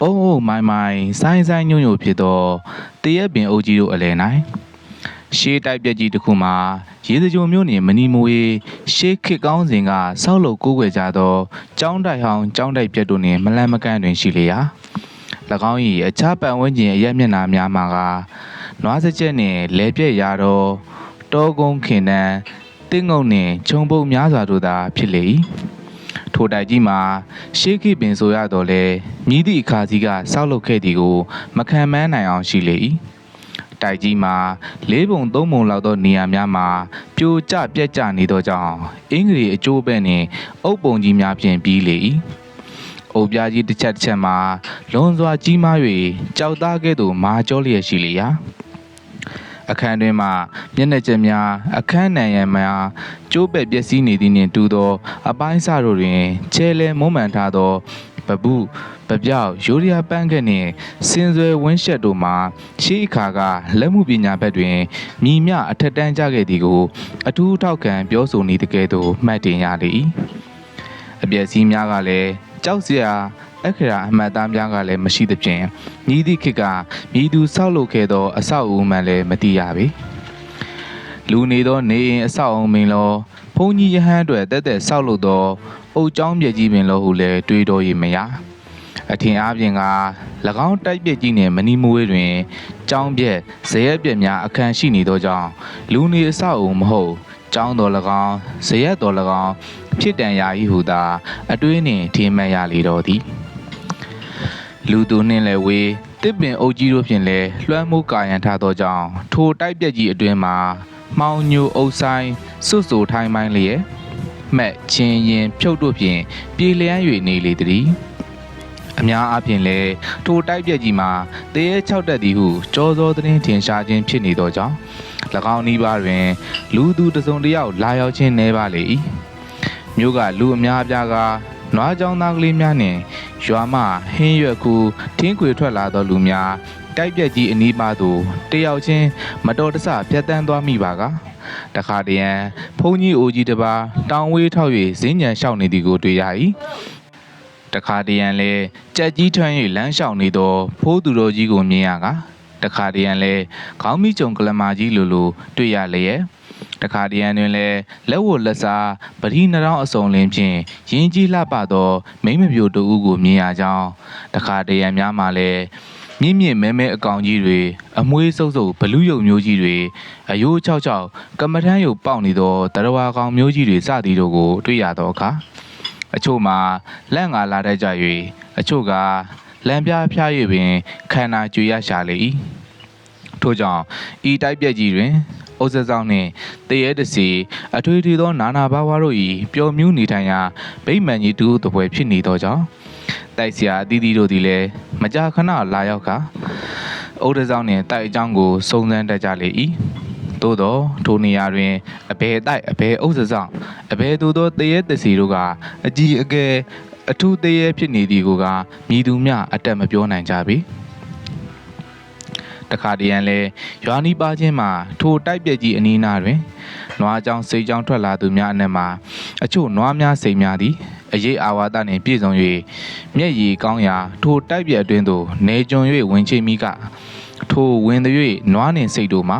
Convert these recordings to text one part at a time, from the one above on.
အိုးမိုင်မိုင်ဆိုင်ဆိုင်ညွန့်ညွန့်ဖြစ်သောတရက်ပင်အုပ်ကြီးတို့အလဲနိုင်ရှေးတိုက်ပြက်ကြီးတစ်ခုမှာရေစကြိုမြို့နယ်မနီမိုရေးရှေးခေတ်ကောင်းစဉ်ကဆောက်လုပ်ကိုးကွယ်ကြသောကျောင်းတိုက်ဟောင်းကျောင်းတိုက်ပြက်တို့နှင့်မလန့်မကန့်တွင်ရှိလေရာ၎င်း၏အခြားပတ်ဝန်းကျင်အရက်မျက်နှာများမှာကနွားစကြက်နှင့်လဲပြက်ရာသောတောကုန်းခင်တန်းတင်းငုံနှင့်ခြုံပုတ်များစွာတို့သာဖြစ်လေ၏ထိုတိုက်ကြီးမှာရှေးခေတ်ပင်ဆိုရတော့လေမြည်သည့်အခါစီကဆောက်လုပ်ခဲ့သည်ကိုမခံမန်းနိုင်အောင်ရှိလေ၏တိုက်ကြီးမှာ၄ပုံ၃ပုံလောက်သောနေရာများမှာပြိုကျပြက်ကျနေသောကြောင့်အင်္ဂလိပ်အကျိုးပဲ့နှင့်အုပ်ပုံကြီးများဖြင့်ပြီးလေ၏အုပ်ပြားကြီးတစ်ချက်မှာလွန်စွာကြီးမား၍ကြောက်သားကဲ့သို့မာကျောလျက်ရှိလေရာအခန်းတွင်မှမျက်နှာကျက်များအခန်းနံရံများကျိုးပဲ့ပျက်စီးနေသည်နှင့်တူသောအပိုင်းစတို့တွင်ချဲလဲမုံမှန်ထားသောပပုပပြောက်ရိုးရာပန်းကဲ့နှင့်စင်စွယ်ဝင်းရှက်တို့မှာရှေးအခါကလက်မှုပညာဘက်တွင်မြည်မြအထက်တန်းကြခဲ့သည်ကိုအထူးထောက်ခံပြောဆိုနေတကယ်သို့မှတ်တင်ရလေ၏အပျက်စီးများကလည်းကြောက်စရာအခရာအမှတ်သားများကလည်းမရှိသဖြင့်မြည်သည့်ခေတ်ကမြည်သူဆောက်လုပ်ခဲ့သောအဆောက်အဦမှလည်းမသိရပေလူနေသောနေအိမ်အဆောက်အဦပင်လောဘုန်းကြီးရဟန်းအတွက်တက်တက်ဆောက်လုပ်သောအုတ်ကျောင်းပြည့်ကြီးပင်လောဟုလည်းတွေးတော်ရမရအထင်အားဖြင့်က၎င်းတိုက်ပြည့်ကြီးနှင့်မနီမွေးတွင်ကျောင်းပြည့်ဇရက်ပြည့်များအခန်းရှိနေသောကြောင့်လူနေအဆောက်အဦမဟုတ်ကျောင်းတော်၎င်းဇရက်တော်၎င်းဖြစ်တန်ရာ၏ဟုသာအတွေးနှင့်ထင်မှတ်ရလေတော့သည်လူသူနှင့်လည်းဝေးတစ်ပင်အုပ်ကြီးတို့ဖြင့်လည်းလွှမ်းမိုးကာယံထားသောကြောင့်ထိုတိုက်ပြက်ကြီးအတွင်းမှာမှောင်ညိုအုပ်ဆိုင်စွတ်ဆိုထိုင်းပိုင်းလျက်မှက်ချင်းရင်ဖြုတ်တို့ဖြင့်ပြေလျန်း၍နေလေသည်အများအားဖြင့်လည်းထိုတိုက်ပြက်ကြီးမှာတရေ၆တက်သည်ဟုကြောစောသတင်းထင်ရှားခြင်းဖြစ်နေသောကြောင့်၎င်းဤပါတွင်လူသူတစုံတစ်ယောက်လာရောက်ခြင်းနေပါလေ၏မြို့ကလူအများအပြားကနွားကြောင်သားကလေးများနှင့်ရွာမှဟင်းရွက်ကူထင်းခွေထွက်လာသောလူများတိုက်ပြက်ကြီးအနီးပါသို့တယောက်ချင်းမတော်တဆဖြတ်တန်းသွားမိပါကတခါတရံဘုန်းကြီးအိုကြီးတစ်ပါးတောင်ဝေးထောက်၍ဈဉ္ဉံလျှောက်နေသည်ကိုတွေ့ရ၏တခါတရံလည်းကြက်ကြီးထွန်း၍လမ်းလျှောက်နေသောဖိုးသူတော်ကြီးကိုမြင်ရကတခါတရံလည်းခေါင်းမီးကြုံကလမာကြီးလိုတွေ့ရလျက်တခါတရံတွင်လည်းလက်ဝတ်လက်စားပတိနှောင်းအစုံလင်းဖြင့်ရင်းကြီးလှပသောမိမ့်မပြိုတူဦးကိုမြင်ရကြောင်းတခါတရံများမှလည်းမြင့်မြင့်မဲမဲအကောင်ကြီးတွေအမွှေးစုပ်စုပ်ဘလူးယုံမျိုးကြီးတွေအယိုးချောက်ချောက်ကမ္မထမ်းယုံပေါက်နေသောတရဝါကောင်မျိုးကြီးတွေစသည်တို့ကိုတွေ့ရသောအခါအချို့မှာလက်ငါလာတတ်ကြ၍အချို့ကလမ်းပြားဖျား၍ပင်ခန္ဓာကြွေရရှာလေ၏ထို့ကြောင့်ဤတိုက်ပြက်ကြီးတွင်ဥစ္စာဆောင်နှင့်တရေတစီအထွေထွေသောနာနာဘာဝတို့၏ပျော်မြူးနေထိုင်ရာဗိမာန်ကြီးတူတပွဲဖြစ်နေသောကြောင့်တိုက်ဆရာအသီးသီးတို့သည်လည်းမကြာခဏလာရောက်ကဥဒ္ဒဆောင်နှင့်တိုက်အကြောင်းကိုစုံစမ်းတတ်ကြလေ၏သို့သောထိုနေရာတွင်အဘယ်တိုက်အဘယ်ဥစ္စာဆောင်အဘယ်သို့သောတရေတစီတို့ကအကြီးအကဲအထူးတရေဖြစ်နေသည်ကိုကမြည်သူမျှအတက်မပြောနိုင်ကြပေတခါတရံလဲရွာနီးပါချင်းမှာထိုတိုက်ပြက်ကြီးအနီးနားတွင်နွားကြောင်စိတ်ကြောင်ထွက်လာသူများအနက်မှာအချို့နွားများစိတ်များသည်အရေးအာဝါဒနှင့်ပြည့်စုံ၍မျက်ရည်ကောင်းရာထိုတိုက်ပြက်အတွင်းသို့နေကြုံ၍ဝင်ချိမိကထိုဝင်သည်၍နွားနှင့်စိတ်တို့မှာ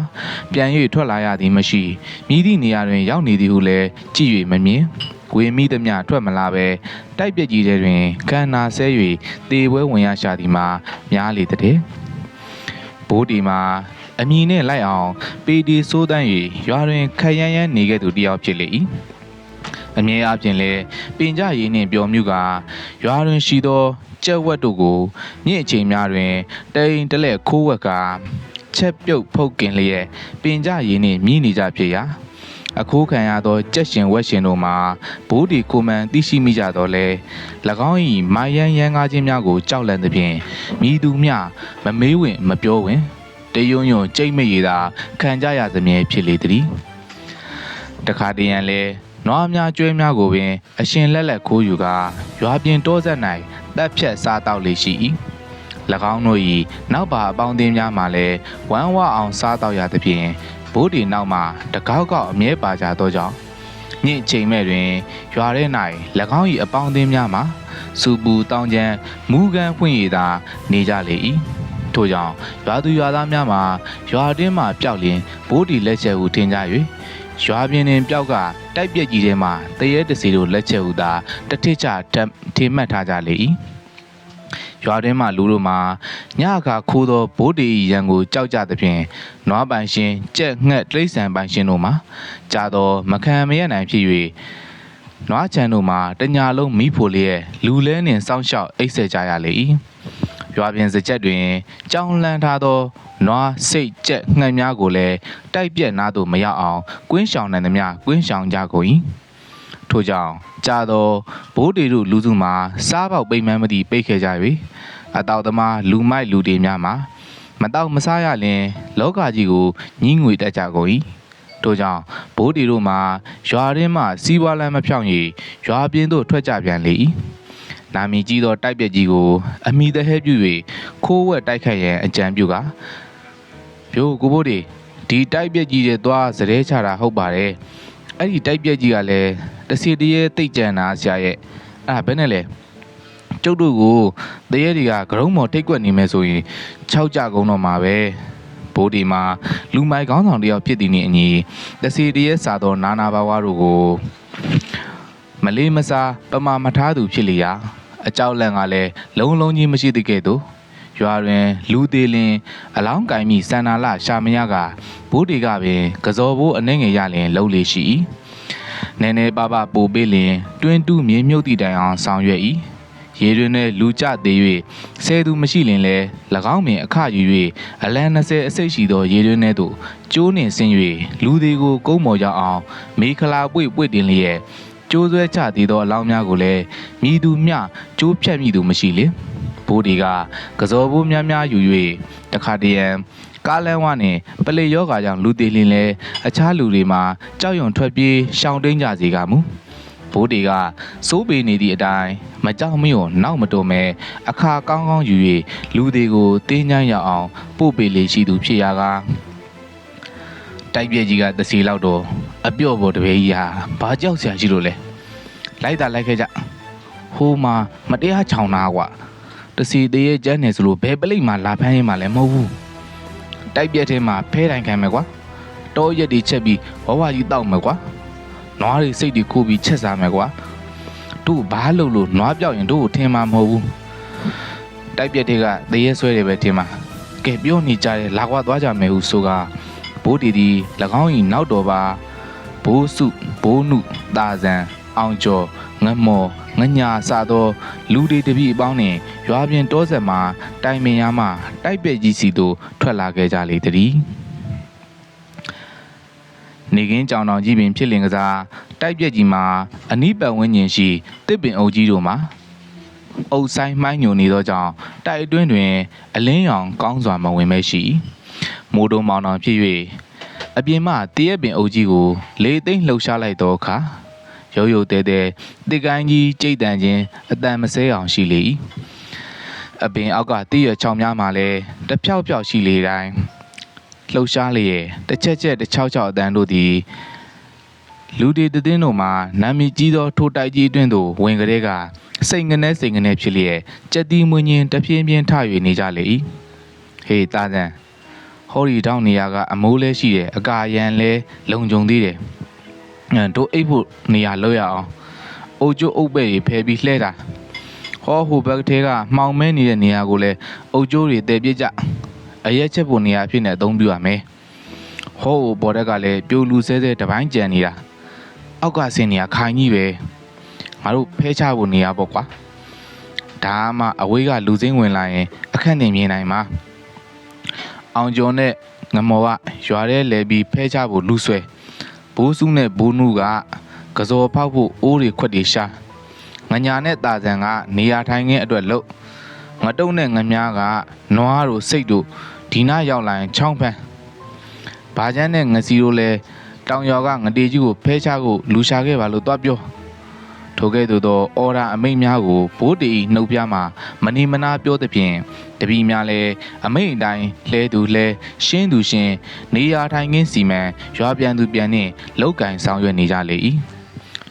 ပြန်၍ထွက်လာရသည်မရှိမြည်သည့်နေရာတွင်ရောက်နေသည်ဟုလည်းကြည့်၍မမြင်ဝေမိသမျှထွက်မလာပဲတိုက်ပြက်ကြီးထဲတွင်ခန္ဓာဆဲ၍တေပွဲဝင်ရရှာသည်မှာများလေတဲ့ဘိုးဒီမှာအမည်နဲ့လိုက်အောင်ပေဒီစိုးတန်း၍ရွာတွင်ခရမ်းရမ်းနေခဲ့သူတယောက်ဖြစ်လေ၏အမြဲအပြင်လဲပင်ကြရည်နှင့်ပျော်မြူကရွာတွင်ရှိသောကြက်ဝက်တို့ကိုညစ်အချိန်များတွင်တိန်တလဲခိုးဝက်ကချက်ပြုတ်ဖုတ်ကင်လျက်ပင်ကြရည်နှင့်မြည်နေကြဖြစ်ရာအခိုးခံရသောကြက်ရှင်ဝက်ရှင်တို့မှာဘိုးဒီကိုမန်သိရှိမိကြတော့လဲ၎င်း၏မာယန်ရန်ကားခြင်းများကိုကြောက်လန့်သဖြင့်မြည်သူမျှမမေးဝင်မပြောဝင်တယွန်းယွန်းကြိတ်မိရတာခံကြရသမြဲဖြစ်လေသည်တခါတရံလဲနွားများကျွဲများကိုပင်အရှင်လက်လက်ခိုးယူကရွာပြင်တောဆက်၌တပ်ဖြတ်စားတောက်လေရှိ၏၎င်းတို့၏နောက်ပါအပေါင်းအသင်းများမှလည်းဝမ်းဝအောင်စားတောက်ရသဖြင့်ဘိုးဒီနောက်မှတကောက်ကောက်အမြဲပါကြသောကြောင့် ညစ်ချိန်မဲ့တွင်ရွာထဲ၌၎င်း၏အပေါင်းအသင်းများမှာစူပူတောင်းကျမ်းမူကန်ဖွင့်ရသာနေကြလေ၏ထို့ကြောင့်ရွာသူရွာသားများမှာရွာတွင်းမှပျောက်လျင်ဘိုးတီလက်ချက်ဟုထင်ကြ၍ရွာပြင်းတွင်ပျောက်ကတိုက်ပြက်ကြီးထဲမှတရေတစီတို့လက်ချက်ဟုသာတထစ်ချထေမှတ်ထားကြလေ၏ရွာတွင်းမှလူတို့မှာညအခါခိုးသောဘိုးတီရန်ကိုကြောက်ကြသဖြင့်နွားပိုင်ရှင်ကြက်ငှက်တိရစ္ဆာန်ပိုင်ရှင်တို့မှာကြာသောမခံမရနိုင်ဖြစ်၍နွားချန်တို့မှာတညာလုံးမိဖို့လျက်လူလဲနှင့်စောင့်ရှောက်အိပ်ဆက်ကြရလေ၏ရွာပြင်စကြက်တွင်ကြောင်လန့်ထားသောနွားစိတ်ကြက်ငှက်များကိုလည်းတိုက်ပြက်နားသို့မရောက်အောင်ကွင်းရှောင်နိုင်သမျှကွင်းရှောင်ကြကုန်၏ထို့ကြောင့်ကြာသောဘိုးတီတို့လူစုမှာစားပေါက်ပိတ်မှန်းမသည့်ပိတ်ခဲ့ကြ၍အတောက်သမားလူမိုက်လူတွေများမှာမတောက်မစားရလျင်လောကကြီးကိုညှင်းငွေတက်ကြကုန်၏ထို့ကြောင့်ဘိုးတီတို့မှာရွာရင်းမှစီးပွားလမ်းမဖြောင့်၍ရွာပြင်းသို့ထွက်ကြပြန်လေ၏နာမည်ကြီးသောတိုက်ပြက်ကြီးကိုအမိသဟဲပြု၍ခိုးဝက်တိုက်ခတ်ရန်အကြံပြုကာပြိုကိုဘိုးတီဒီတိုက်ပြက်ကြီးတွေသွားစရဲချတာဟုတ်ပါတယ်အဲ့ဒီတိုက်ပြက်ကြီးကလည်းတစီတရေတိတ်ကြံတာဆရာရဲ့အဲ့ဒါဘယ်နဲ့လဲကျုပ်တို့ကိုတရေတွေကဂရုံးမော်ထိတ်ကွက်နေမယ်ဆိုရင်၆ကြကုန်တော့မှာပဲဘိုးဒီမှာလူမိုက်ကောင်းဆောင်တယောက်ဖြစ်သည်နှင့်အညီတစီတရေစာသောနာနာဘာဝတို့ကိုမလေးမစားပမာမထားသူဖြစ်လျာအကြောက်လန့်ကလည်းလုံးလုံးကြီးမရှိသေးကဲ့သို့ရွာတွင်လူသေးလင်အလောင်းကင်မိစန္နာလရှာမရကဘိုးဒီကပင်ကစော်ဘိုးအနှဲငယ်ရလင်လှုပ်လေရှိ၏နည်းနည်းပါးပါးပိုပေးလင်တွင်းတူးမြေမြုပ်သည့်တိုင်အောင်ဆောင်ရွက်၏ရေတွင်နဲ့လူကြသေး၍ဆဲသူမရှိလင်လဲ၎င်းပင်အခယူ၍အလံ20အစိတ်ရှိသောရေတွင်ထဲသို့ကျိုးနှင့်ဆင်း၍လူသေးကိုကုန်းမော်ကြအောင်မေခလာပွေပွေတင်လျက်ကျိုးဆွဲချသေးသောအလောင်းများကိုလည်းမြည်သူမျှကျိုးဖြတ်မိသူမရှိလေဘိုးဒီကကစော်ဘိုးများများယူ၍တခါတရံကားလမ်းဝနှင့်ပလေယောဂါကြောင့်လူသေးလင်လဲအခြားလူတွေမှာကြောက်ရွံ့ထွက်ပြေးရှောင်တိန်ကြစေကမူဘိုးဒီကစိုးပေနေသည့်အတိုင်းမကြောက်မရွံ့နောက်မတော်မဲအခါကောင်းကောင်းယူ၍လူသေးကိုတင်းချမ်းရအောင်ပို့ပေးလေရှိသူဖြစ်ရာကတိုက်ပြက်ကြီးကတစီလောက်တော့အပြော့ပေါ်တပည့်ကြီးဟာဘာကြောက်စရာရှိလို့လဲလိုက်တာလိုက်ခဲ့ကြဟိုးမှာမတရားချောင်တာကွာတစီတရေကျန်းနေဆိုလို့ဘယ်ပလိတ်မှလာဖမ်းရင်မှလည်းမဟုတ်ဘူးတိုက်ပြက်ထဲမှာဖဲတိုင်ခံမယ်ကွာတောရက်တွေချက်ပြီးဝဝကြီးတောက်မယ်ကွာနွားတွေစိတ်တွေခိုးပြီးချက်စားမယ်ကွာတို့ဘာလို့လို့နွားပြောက်ရင်တို့ကိုထင်မှာမဟုတ်ဘူးတိုက်ပြက်တွေကတရေဆွဲတယ်ပဲထင်မှာကဲပြောနေကြတယ်လာကွာသွားကြမယ်ဟုဆိုကဘိုးတီတီ၎င်း၏နောက်တော်ပါဘိုးစုဘိုးနုတာဇံအောင်ကျော်ငမော်ငညာစသောလူတွေတပည့်အပေါင်းနှင့်ရွာပြင်တောဆက်မှာတိုင်ပင်ရမှတိုက်ပြက်ကြီးစီသို့ထွက်လာခဲ့ကြလေသည်နေကင်းကြောင်တောင်ကြီးပင်ဖြစ်လင်ကစားတိုက်ပြက်ကြီးမှာအနီးပတ်ဝန်းကျင်ရှိတစ်ပင်အုပ်ကြီးတို့မှာအုပ်ဆိုင်မှိုင်းညိုနေသောကြောင့်တိုက်အတွင်းတွင်အလင်းရောင်ကောင်းစွာမဝင်မဲရှိမိုးတုံးမောင်တောင်ဖြစ်၍အပြင်မှတရက်ပင်အုပ်ကြီးကိုလေသိမ့်လှုပ်ရှားလိုက်သောအခါရုပ်ရုပ်တဲတဲတစ်ကိုင်းကြီးကြိတ်တန်ခြင်းအတန်မဆဲအောင်ရှိလေ၏အပင်အောက်ကတည့်ရချောင်းများမှလည်းတဖြောက်ဖြောက်ရှိလေတိုင်းလှုပ်ရှားလျက်တစ်ချက်ချက်တစ်ချောက်ချောက်အတန်တို့သည်လူတွေတည်င်းတို့မှာနာမည်ကြီးသောထိုတိုက်ကြီးအတွင်းသို့ဝင်ကြတဲ့ကစိတ်ငနဲဖြစ်လျက်ကြက်တီးမွင်းချင်းတပြင်းပြင်းထ၍နေကြလေ၏ဟေးတာဇန်ဟောဒီတောင်းနေရကအမိုးလဲရှိတယ်အကာရန်လဲလုံခြုံသေးတယ်တို့အိပ်ဖို့နေရာလောက်ရအောင်အုတ်ကျိုးအုတ်ပဲ့တွေဖယ်ပြီးလှဲတာဟောဟိုဘက်ထဲကမှောင်မဲနေတဲ့နေရာကိုလည်းအုတ်ကျိုးတွေတည်ပြစ်ကြအရက်ချက်ဖို့နေရာဖြစ်နေအသုံးပြုရမယ်ဟောဘော်ဒက်ကလည်းပြိုလူဆဲဆဲတပိုင်းကြံနေတာအောက်ကဆင်းနေရခိုင်ကြီးပဲငါတို့ဖဲချဖို့နေရာပေါ့ကွာဒါမှအဝေးကလူစင်းဝင်လာရင်အခက်နေမြင်နိုင်မှာအောင်ကျော်နဲ့ငမော်ကရွာထဲလဲပြီးဖဲချဖို့လူဆွဲဘိုးစုနဲ့ဘိုးနုကကစော်ဖောက်ဖို့အိုးတွေခွက်တွေရှာငညာနဲ့တာဇန်ကနေရာထိုင်ခင်းအတွက်လှုပ်ငတုံးနဲ့ငမြားကနွားတို့စိတ်တို့ဒီနာရောက်လာရင်ချောင်းဖန်းဘာချမ်းနဲ့ငစီတို့လဲတောင်ရွာကငတေကြီးကိုဖဲချဖို့လူရှာခဲ့ပါလို့သွားပြောထိုကဲ့သို့သောအော်ဒါအမိတ်များကိုဘိုးတီနှုတ်ပြမှာမနီမနာပြောသဖြင့်တပီများလည်းအမိတ်အတိုင်းလှဲသူလှဲရှင်းသူရှင်းနေရာထိုင်ခင်းစီမံရွာပြန်သူပြန်နှင့်လောက်ကင်ဆောင်ရွက်နေကြလေ၏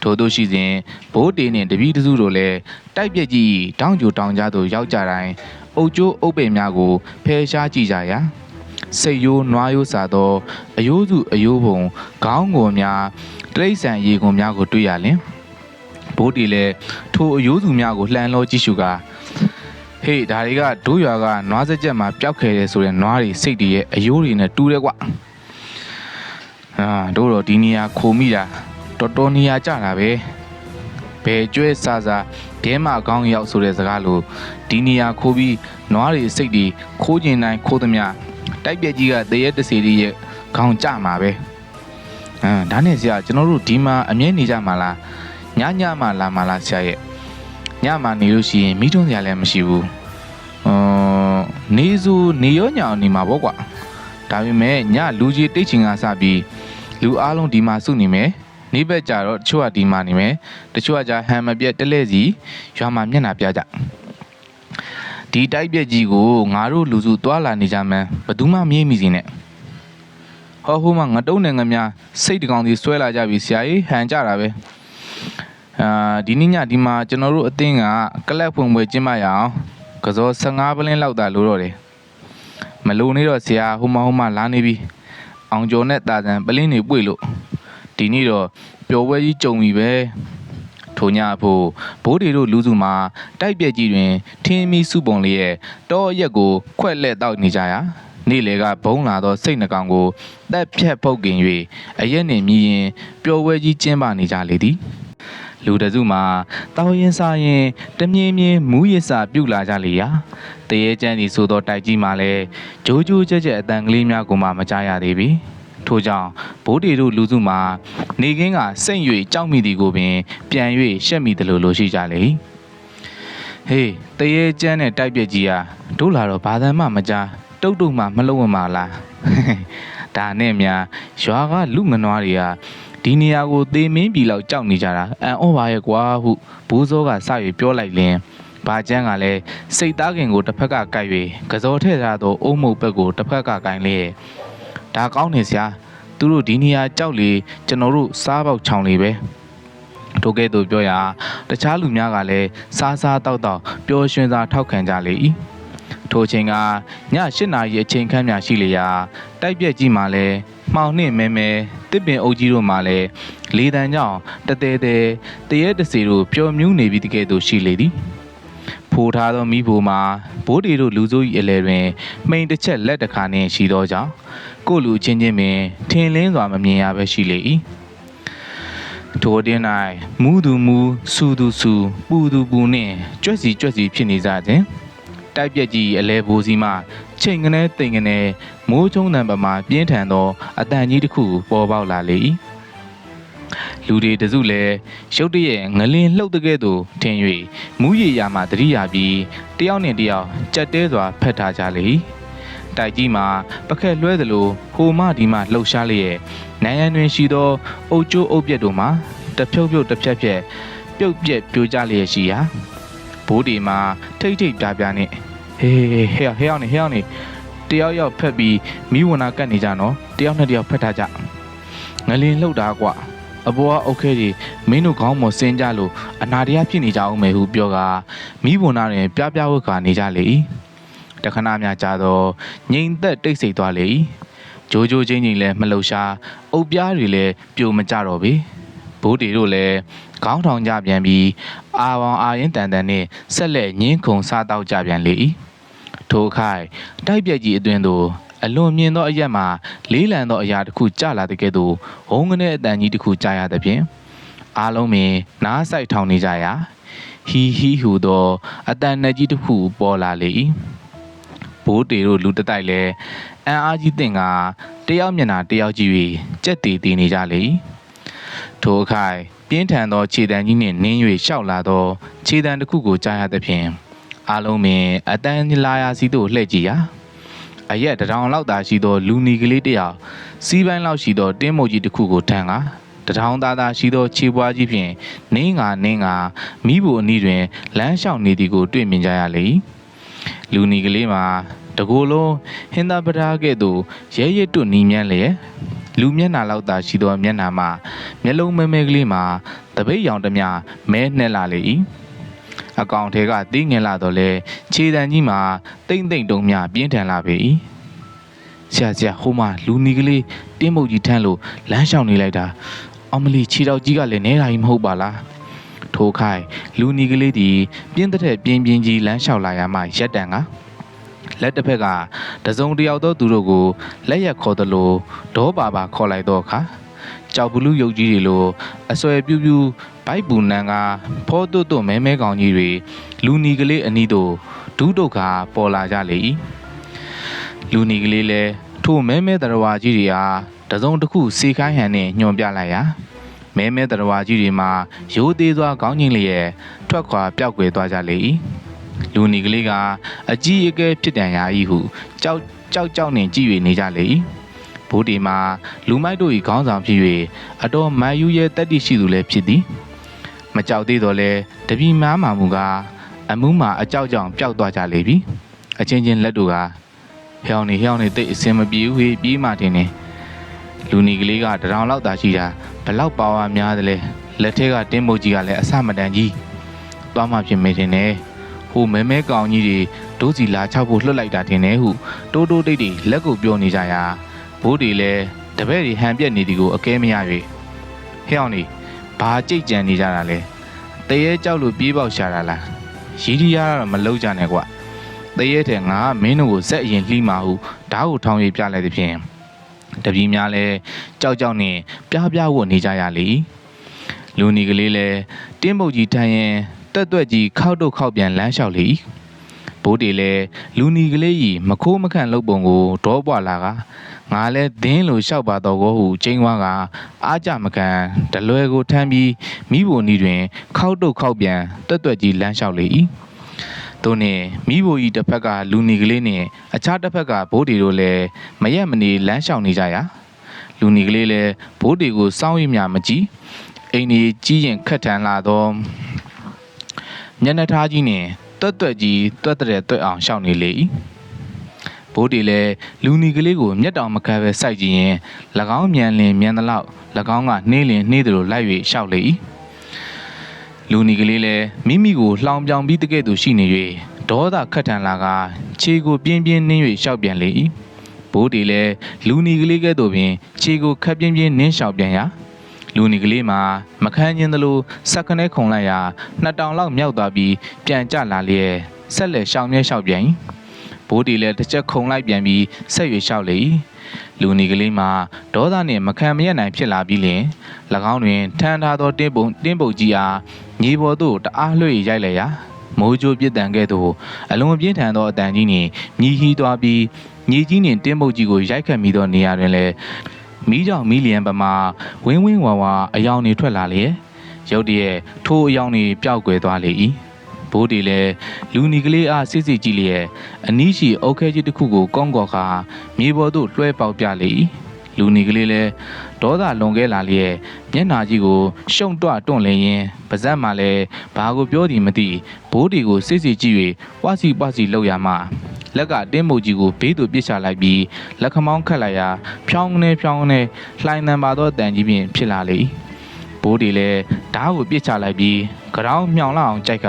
ထို့သို့ရှိစဉ်ဘိုးတေနှင့်တပည့်တစုတို့လည်းတိုက်ပြက်ကြီးတောင်းကြိုတောင်းကြသို့ရောက်ကြတိုင်းအုတ်ကျိုးအုပ်ပေများကိုဖယ်ရှားကြည့်ကြရာစိတ်ရိုးနွားရိုးစားသောအယိုးစုအယိုးပုံခေါင်းကိုများတရိတ်ဆန်ရေကုန်များကိုတွေ့ရလင်ဘိုးတီလည်းထိုအယိုးစုများကိုလှန်လောကြည့်ရှုကာဟေးဒါတွေကဒိုးရွာကနွားစကြက်မှာပျောက်ခဲ့တယ်ဆိုတဲ့နွားတွေစိတ်တွေရဲ့အယိုးတွေနဲ့တူတယ်ကွတို့တော့ဒီနေရာခိုမိတာတော်တော်နေရာကြတာပဲဘယ်ကျွဲစားစားဘဲမကောင်းရောက်ဆိုတဲ့စကားလိုဒီနေရာခိုးပြီးနွားတွေစိတ်တွေခိုးကျင်တိုင်းခိုးသမျှတိုက်ပြက်ကြီးကတရက်တစီလေးရဲ့ခေါင်းကြမှာပဲဒါနဲ့ဆရာကျွန်တော်တို့ဒီမှာအမြဲနေကြမှာလားညမှလာမှာလားဆရာရဲ့ညမှနေလို့ရှိရင်မိထွန်းစရာလည်းမရှိဘူးနေစုနေရောညအောင်နေမှာပေါ့ကွာဒါပေမဲ့ညလူကြီးတိတ်ချင်ကစပြီးလူအားလုံးဒီမှာစုနေမယ်နေဘက်ကြတော့တချို့ကဒီမှာနေမယ်တချို့ကကြဟန်မပြက်တလဲစီရွာမှာမျက်နှာပြကြဒီတိုက်ပြက်ကြီးကိုငါတို့လူစုတွာလာနေကြမှန်းဘယ်သူမှမမြင်မိစေနဲ့ဟောဟိုမှာငတုံးနဲ့ငမြစိတ်တကောင်စီဆွဲလာကြပြီဆရာကြီးဟန်ကြတာပဲဒီနေ့ညဒီမှာကျွန်တော်တို့အသင်းကကလပ်ဖွင့်ပွဲကျင်းပရအောင်ကစော15ပလင်းလောက်သာလိုတော့တယ်မလိုနေတော့ဆရာဟိုမှာလာနေပြီအောင်ကျော်နဲ့တာဆန်ပလင်းတွေပွေလို့ဒီနေ့တော့ပျော်ပွဲကြီးကြုံပြီပဲထိုညဖို့ဘိုးတွေတို့လူစုမှာတိုက်ပြက်ကြီးတွင်ထင်းမီစုပုံလေးရဲ့တောအရက်ကိုခွက်လက်တောက်နေကြရာနေ့လေကဘုံလာသောစိတ်နှကောင်ကိုတက်ဖြတ်ဖုတ်ကင်၍အရက်နှင့်မြည်ရင်ပျော်ပွဲကြီးကျင်းပနေကြလေသည်လူတစုမှာတောင်းရင်စားရင်တမြင်းမြင်းမူးရစ်စာပြုတ်လာကြလေရာတရေကျန်းစီဆိုသောတိုက်ကြီးမှာလည်းဂျိုးဂျိုးကြက်ကြက်အတန်ကလေးများကိုမှမကြားရသေးပြီထို့ကြောင့်ဘိုးတီတို့လူစုမှာနေကင်းကစိတ်၍ကြောက်မိသည်ကိုပင်ပြန်၍ရှက်မိတယ်လို့ရှိကြလေဟေးတရေကျန်းတဲ့တိုက်ပြက်ကြီးဟာတို့လာတော့ဘာသာမှမကြားတုတ်တုတ်မှမလုံးဝမလားဒါနဲ့များရွာကလူငနွားတွေကဒီနေရာကိုသေမင်းပြီလောက်ကြောက်နေကြတာအံ့ဩပါရဲ့ကွာဟုဘိုးစောကစ၍ပြောလိုက်လင်ဘာကျန်းကလည်းစိတ်သားခင်ကိုတစ်ဖက်ကကိုက်၍ကစောထဲ့ထားသောအုံမုတ်ဘက်ကိုတစ်ဖက်ကကိုင်လေဒါကောင်းနေစရာသူတို့ဒီနေရာကြောက်လေကျွန်တော်တို့စားပေါက်ချောင်လေပဲထိုကဲ့သို့ပြောရာတခြားလူများကလည်းစားတောက်ပျော်ရွှင်စွာထောက်ခံကြလေ၏ထိုချိန်ကည8 နာရီအချိန်ခန့်များရှိလေရာတိုက်ပြက်ကြီးမှလည်းမှောင်နှင့်မဲတစ်ပင်အုပ်ကြီးတို့မှလည်းလေတံကြောင့်တရဲတစီတို့ပျော်မြူးနေပြီးတကယ်သို့ရှိလေသည်ဖိုးထားသောမိဖို့မှာဘိုးတီတို့လူစိုး၏အလဲတွင်မိန်တစ်ချက်လက်တစ်ခါနှင့်ရှိသောကြောင့်ကိုလူချင်းပင်ထင်လင်းစွာမမြင်ရပဲရှိလေ၏ထိုတင်း၌မူသူမူစူသူစူပူသူပူနှင့်ကြွက်စီဖြစ်နေကြခြင်းတိုက်ပြက်ကြီးအလဲဘိုးစီမှချိန်ကနေတိမ်ကနေမိုးချုံတံပမာပြင်းထန်သောအတန်ကြီးတစ်ခုပေါ်ပေါက်လာလေ၏လူတွေတစုလည်းရုတ်တရက်ငလင်လှုပ်တဲ့ကဲ့သို့ထင်၍မူးရရာမှတတိယပြီးတယောက်နှင့်တယောက်ကြက်တဲစွာဖက်ထားကြလေတိုက်ကြီးမှာပကက်လွှဲသလိုဟိုမှဒီမှလှုပ်ရှားလျက်နိုင်ရန်တွင်ရှိသောအုတ်ကျိုးအုတ်ပြက်တို့မှာတဖြုတ်တစ်ဖြက်ပြုတ်ပြက်ပြိုကျလျက်ရှိရာဘိုးဒီမှာထိတ်ပြနှင့်ဟေးအောင်နေတယောက်ယောက်ဖက်ပြီးမိဝနာကတ်နေကြနော်တယောက်နဲ့တယောက်ဖက်ထားကြငလင်လှုပ်တာကွာအပေါ်ကအုတ်ခဲတွေမင်းတို့ခေါင်းပေါ်ဆင်းကြလို့အနာတရားဖြစ်နေကြအောင်မယ်ဟုပြောကမိဘနာတွင်ပြဝတ်ကနေကြလေတခဏများကြာတော့ငိမ့်သက်တိတ်ဆိတ်သွားလေဂျိုးချင်းလည်းမလှုပ်ရှားအုတ်ပြားတွေလည်းပြိုမကြတော့ပေဘိုးတီတို့လည်းခေါင်းထောင်ကြပြန်ပြီးအာပေါင်အာရင်တန်နှင့်ဆက်လက်ညင်းခုန်စားတောက်ကြပြန်လေထိုခိုင်တိုက်ပြက်ကြီးအတွင်သို့အလွန်မြင်သောအရက်မှာလေးလံသောအရာတစ်ခုကျလာတဲ့ကဲ့သို့ဝုန်းကနေအတန်ကြီးတစ်ခုကြားရသဖြင့်အားလုံးပင်နားဆိုင်ထောင်နေကြရာဟီဟူသောအတန်နဲ့ကြီးတစ်ခုပေါ်လာလေဘိုးတီတို့လူတတိုက်လည်းအံအားကြီးတင်ကတယောက်မျက်နှာတယောက်ကြည့်၍ကြက်တီနေကြလေထိုအခိုင်ပြင်းထန်သောခြေတံကြီးနှင့်နင်း၍ရှောက်လာသောခြေတံတစ်ခုကိုကြားရသဖြင့်အားလုံးပင်အတန်လာရာစီသို့လှည့်ကြည့်ရာအရက်တထောင်လောက်သာရှိသောလူနီကလေးတစ်ယောက်စီးပိုင်းလောက်ရှိသောတင်းမုတ်ကြီးတစ်ခုကိုထမ်းကတထောင်သားရှိသောခြေပွားကြီးဖြင့်နင်းကမိဖို့အနီးတွင်လမ်းလျှောက်နေသည်ကိုတွေ့မြင်ကြရလေလူနီကလေးမှာတကိုယ်လုံးဟင်းသားပဓာကဲ့သို့ရဲတွနီးမြန်းလျက် လူမျက်နှာလောက်သာရှိသောမျက်နှာမှာမျက်လုံးမဲမဲကလေးမှာတပိတ်ရောင်တမျှမဲနှက်လာလေ၏အကောင်ထဲကတီးငင်လာတော့လေခြေတံကြီးမှာတိမ့်တိမ့်တုံးများပြင်းထန်လာပေ၏ဆရာဟိုမှာလူနီကလေးတင်းမုတ်ကြီးထမ်းလို့လမ်းလျှောက်နေလိုက်တာအမလီခြေတော်ကြီးကလည်းနဲတာကြီးမဟုတ်ပါလားထိုခိုင်လူနီကလေးသည်ပြင်းတဲ့ပြင်းကြီးလမ်းလျှောက်လာရမှရက်တန်ကလက်တစ်ဖက်ကတစုံတယောက်သောသူတို့ကိုလက်ရက်ခေါ်သလိုဒေါပါပါခေါ်လိုက်တော့အခါကြောက်ဘလူးရုပ်ကြီးတွေလိုအဆွဲပြူးပြူးဘိုက်ပူနန်းကဖောတွတ်မဲမဲကောင်ကြီးတွေလူနီကလေးအနီးသို့ဒုဒုက္ခပေါ်လာကြလေ၏လူနီကလေးလည်းထိုမဲမဲတရဝါကြီးတွေဟာတစုံတစ်ခုစီခိုင်းဟန်နဲ့ညွန်ပြလိုက်ရာမဲမဲတရဝါကြီးတွေမှာရိုးသေးစွာခေါင်းချင်းလျက်ထွက်ခွာပျောက်ကွယ်သွားကြလေ၏လူနီကလေးကအကြီးအကဲဖြစ်တန်ရာ၏ဟုကြောက်နှင့်ကြည့်၍နေကြလေ၏ဘိုးဒီမှာလူမိုက်တို့၏ခေါင်းဆောင်ဖြစ်၍အတော်မန်ယူရဲ့တက်တိရှိသူလည်းဖြစ်သည်မကြောက်သေးတော့လဲတပီမားမှမူကားအမှုမှာအကြောက်ကြောင်ပျောက်သွားကြလေပြီအချင်းချင်းလက်တို့ကဟျောင်းနေတိတ်အစင်မပြေဘူးဟေးပြေးမှတင်နေလူနီကလေးကတရောင်လောက်သာရှိတာဘလောက်ပါဝါများတယ်လဲလက်ထဲကတင်းမုတ်ကြီးကလည်းအဆမတန်ကြီးသွားမှဖြစ်မေးတင်နေဟိုမဲမဲကောင်ကြီးတွေဒိုးစီလာချောက်ဖို့လွှတ်လိုက်တာတင်နေဟုတိုးတိတ်လက်ကိုပြောနေကြရာဘိုးတွေလည်းတပည့်တွေဟန်ပြက်နေသည်ကိုအကဲမရ၍ဟဲ့အောင်နေဘာကြိတ်ကြံနေကြတာလဲတရေကြောက်လို့ပြေးပေါက်ရှာတာလားရီရီရတော့မလုံးကြနဲ့ကွတရေတဲ့ငါမင်းတို့ကိုဇက်အရင်လှီးမှာဟုဓာတ်ကိုထောင်း၍ပြလိုက်သည်ဖြင့်တပည့်များလည်းကြောက်နှင့်ပြဝတ်နေကြရလေလူနီကလေးလည်းတင်းပုတ်ကြီးထမ်းရင်တက်သွက်ကြီးခောက်တုတ်ခောက်ပြန်လမ်းလျှောက်လေဘိုးတွေလည်းလူနီကလေးကြီးမခိုးမခန့်လုပ်ပုံကိုဒေါပွားလာကငါလည်းဒင်းလိုလျှောက်ပါတော့ကိုဟုကျင်းဝါကအားကြမကန်တလွယ်ကိုထမ်းပြီးမိဘနီတွင်ခောက်တုတ်ခောက်ပြန်တက်သွက်ကြီးလမ်းလျှောက်လေသူနှင့်မိဘကြီးတစ်ဖက်ကလူနီကလေးနှင့်အခြားတစ်ဖက်ကဘိုးတွေတို့လည်းမရက်မနေလမ်းလျှောက်နေကြရာလူနီကလေးလည်းဘိုးတွေကိုစောင်းရမြမကြည့်အိမ်ကြီးကြီးရင်ခက်ထန်လာတော့ညနေသားကြီးနှင့်တွတ်ကြီးတွတ်အောင်ရှောက်နေလေဘိုးတွေလည်းလူနီကလေးကိုမျက်တောင်မခတ်ပဲစိုက်ကြည့်ရင်၎င်းမြန်လင်မြန်သလောက်၎င်းကနှေးလင်နှေးသလိုလိုက်၍ရှောက်လေလူနီကလေးလည်းမိမိကိုလှောင်ပြောင်ပြီးတကဲ့သို့ရှိနေ၍ဒေါသခတ်ထန်လာကခြေကိုပြင်းနှင်း၍ရှောက်ပြန်လေဘိုးတွေလည်းလူနီကလေးကဲ့သို့ပင်ခြေကိုခတ်ပြင်းနှင်းရှောက်ပြန်ရာလူနီကလေးမှာမခန်းချင်းသလိုစက်ခနဲခုံလိုက်ရာ2တောင်လောက်မြောက်သွားပြီးပြန်ကျလာလျက်ဆက်လက်ရှောင်မြဲရှောက်ပြန်ဘိုးတီလည်းတစ်ချက်ခုံလိုက်ပြန်ပြီးဆက်ရွေရှောက်လေလူနီကလေးမှာဒေါသနှင့်မခံမရနိုင်ဖြစ်လာပြီးလျှင်၎င်းတွင်ထမ်းထားသောတင်းပုတ်ကြီးအားမြေပေါ်သို့တအားလွှဲရိုက်လိုက်ရာမိုးကြိုးပြစ်တန်ကဲ့သို့အလွန်ပြင်းထန်သောအတန်ကြီးနှင့်မြည်ဟီးသွားပြီးမြေကြီးနှင့်တင်းပုတ်ကြီးကိုရိုက်ခတ်မိသောနေရာတွင်လည်းမီးကြောင်မီလျံပမာဝင်းဝါအယောင်တွေထွက်လာလျက်ရုတ်တရက်ထိုးအယောင်တွေပျောက်ကွယ်သွားလေဘိုးတီလည်းလူနီကလေးအားစစ်ကြည့်လျက်အနီးရှိအုတ်ခဲကြီးတစ်ခုကိုကောင်းကော်ခါမြေပေါ်သို့လွှဲပေါက်ပြလေလူနီကလေးလည်းဒေါသလွန်ကဲလာလျက်မျက်နှာကြီးကိုရှုံတွန့်လင်းရင်းပါဇက်မှလည်းဘာကိုပြောသည်မသိဘိုးတီကိုစစ်ကြည့်၍ဝါစီလှုပ်ရမှလက်ကတင်းမုတ်ကြီးကိုဘေးသို့ပစ်ချလိုက်ပြီးလက်ခမောင်းခတ်လိုက်ရာဖြောင်းနေလှိုင်းတန်ပါသောတန်ကြီးဖြင့်ဖြစ်လာလေဘိုးတီလည်းဓာတ်ကိုပစ်ချလိုက်ပြီးကြောင်မြောင်လောက်အောင်ကြိုက်က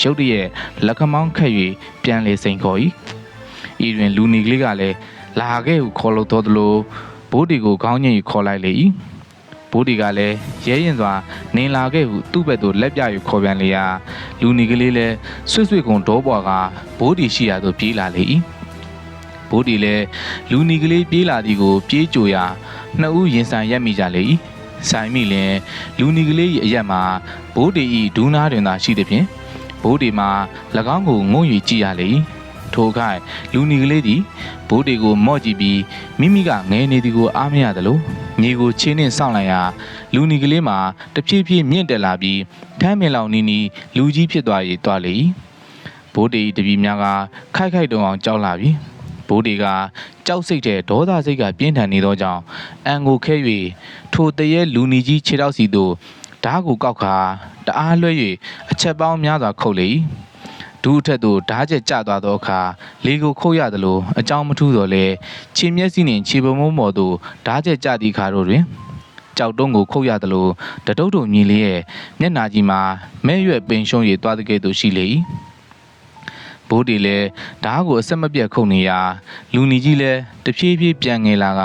ရုတ်တရက်လက်ခမောင်းခတ်၍ပြန်လေစိန်ခေါ်ဤတွင်လူနီကလေးကလည်းလာခဲ့ဟုခေါ်လို့တော်သလိုဘိုးတီကိုခေါင်းညှိခေါ်လိုက်လေဘိုးတီကလည်းရဲရင်စွာနင်လာခဲ့ဟုသူ့ဘက်သို့လက်ပြ၍ခေါ်ပြန်လေရာလူနီကလေးလည်းဆွတ်ကုန်ဒေါပွားကဘိုးတီရှိရာသို့ပြေးလာလေဘိုးတီလည်းလူနီကလေးပြေးလာသည်ကိုပြေးကြိုရာနှစ်ဦးရင်ဆိုင်ရက်မိကြလေဆိုင်မိလင်လူနီကလေး၏အရက်မှာဘိုးတီ၏ဒူးနာတွင်သာရှိသည်ဖြင့်ဘိုးတီမှာ၎င်းကိုငုံ၍ကြည့်ရလေထိုခိုင်လူနီကလေးသည်ဘိုးတီကိုမော့ကြည့်ပြီးမိမိကငဲနေသည်ကိုအားမရသလိုညီကိုချင်းနှင့်စောင့်လိုက်ရာလူနီကလေးမှာတဖြည်းဖြည်းမြင့်တက်လာပြီးထမ်းမင်လောင်နီလူကြီးဖြစ်သွားလေဘိုးတီတပည့်များကခိုက်တုံအောင်ကြောက်လာပြီဘိုးတီကကြောက်စိတ်တဲ့ဒေါသစိတ်ကပြင်းထန်နေသောကြောင့်အံကိုခဲ၍ထိုတရေလူနီကြီးခြေထောက်စီသို့ဓာတ်ကိုကောက်ခါတအားလွှဲ၍အချက်ပေါင်းများစွာခုတ်လေ ဒူးထက်သို့ဓားကျက်ကျသွားသောအခါလေကိုခုတ်ရတယ်လို့အကြောင်းမထူးတော့လေခြေမျက်စိနှင့်ခြေပုံမောသို့ဓားကျက်ကျသည့်ခါတို့တွင်ကြောက်တုံးကိုခုတ်ရတယ်လို့တတုတ်တုံမြည်လေးရဲ့မျက်နာကြီးမှာမဲရွက်ပင်ရှုံးရည်သွားတဲ့ကဲ့သို့ရှိလေ၏ဘိုးတီလည်းဓားကိုအဆက်မပြတ်ခုတ်နေရာလူနီကြီးလည်းတဖြည်းဖြည်းပြန်ငယ်လာက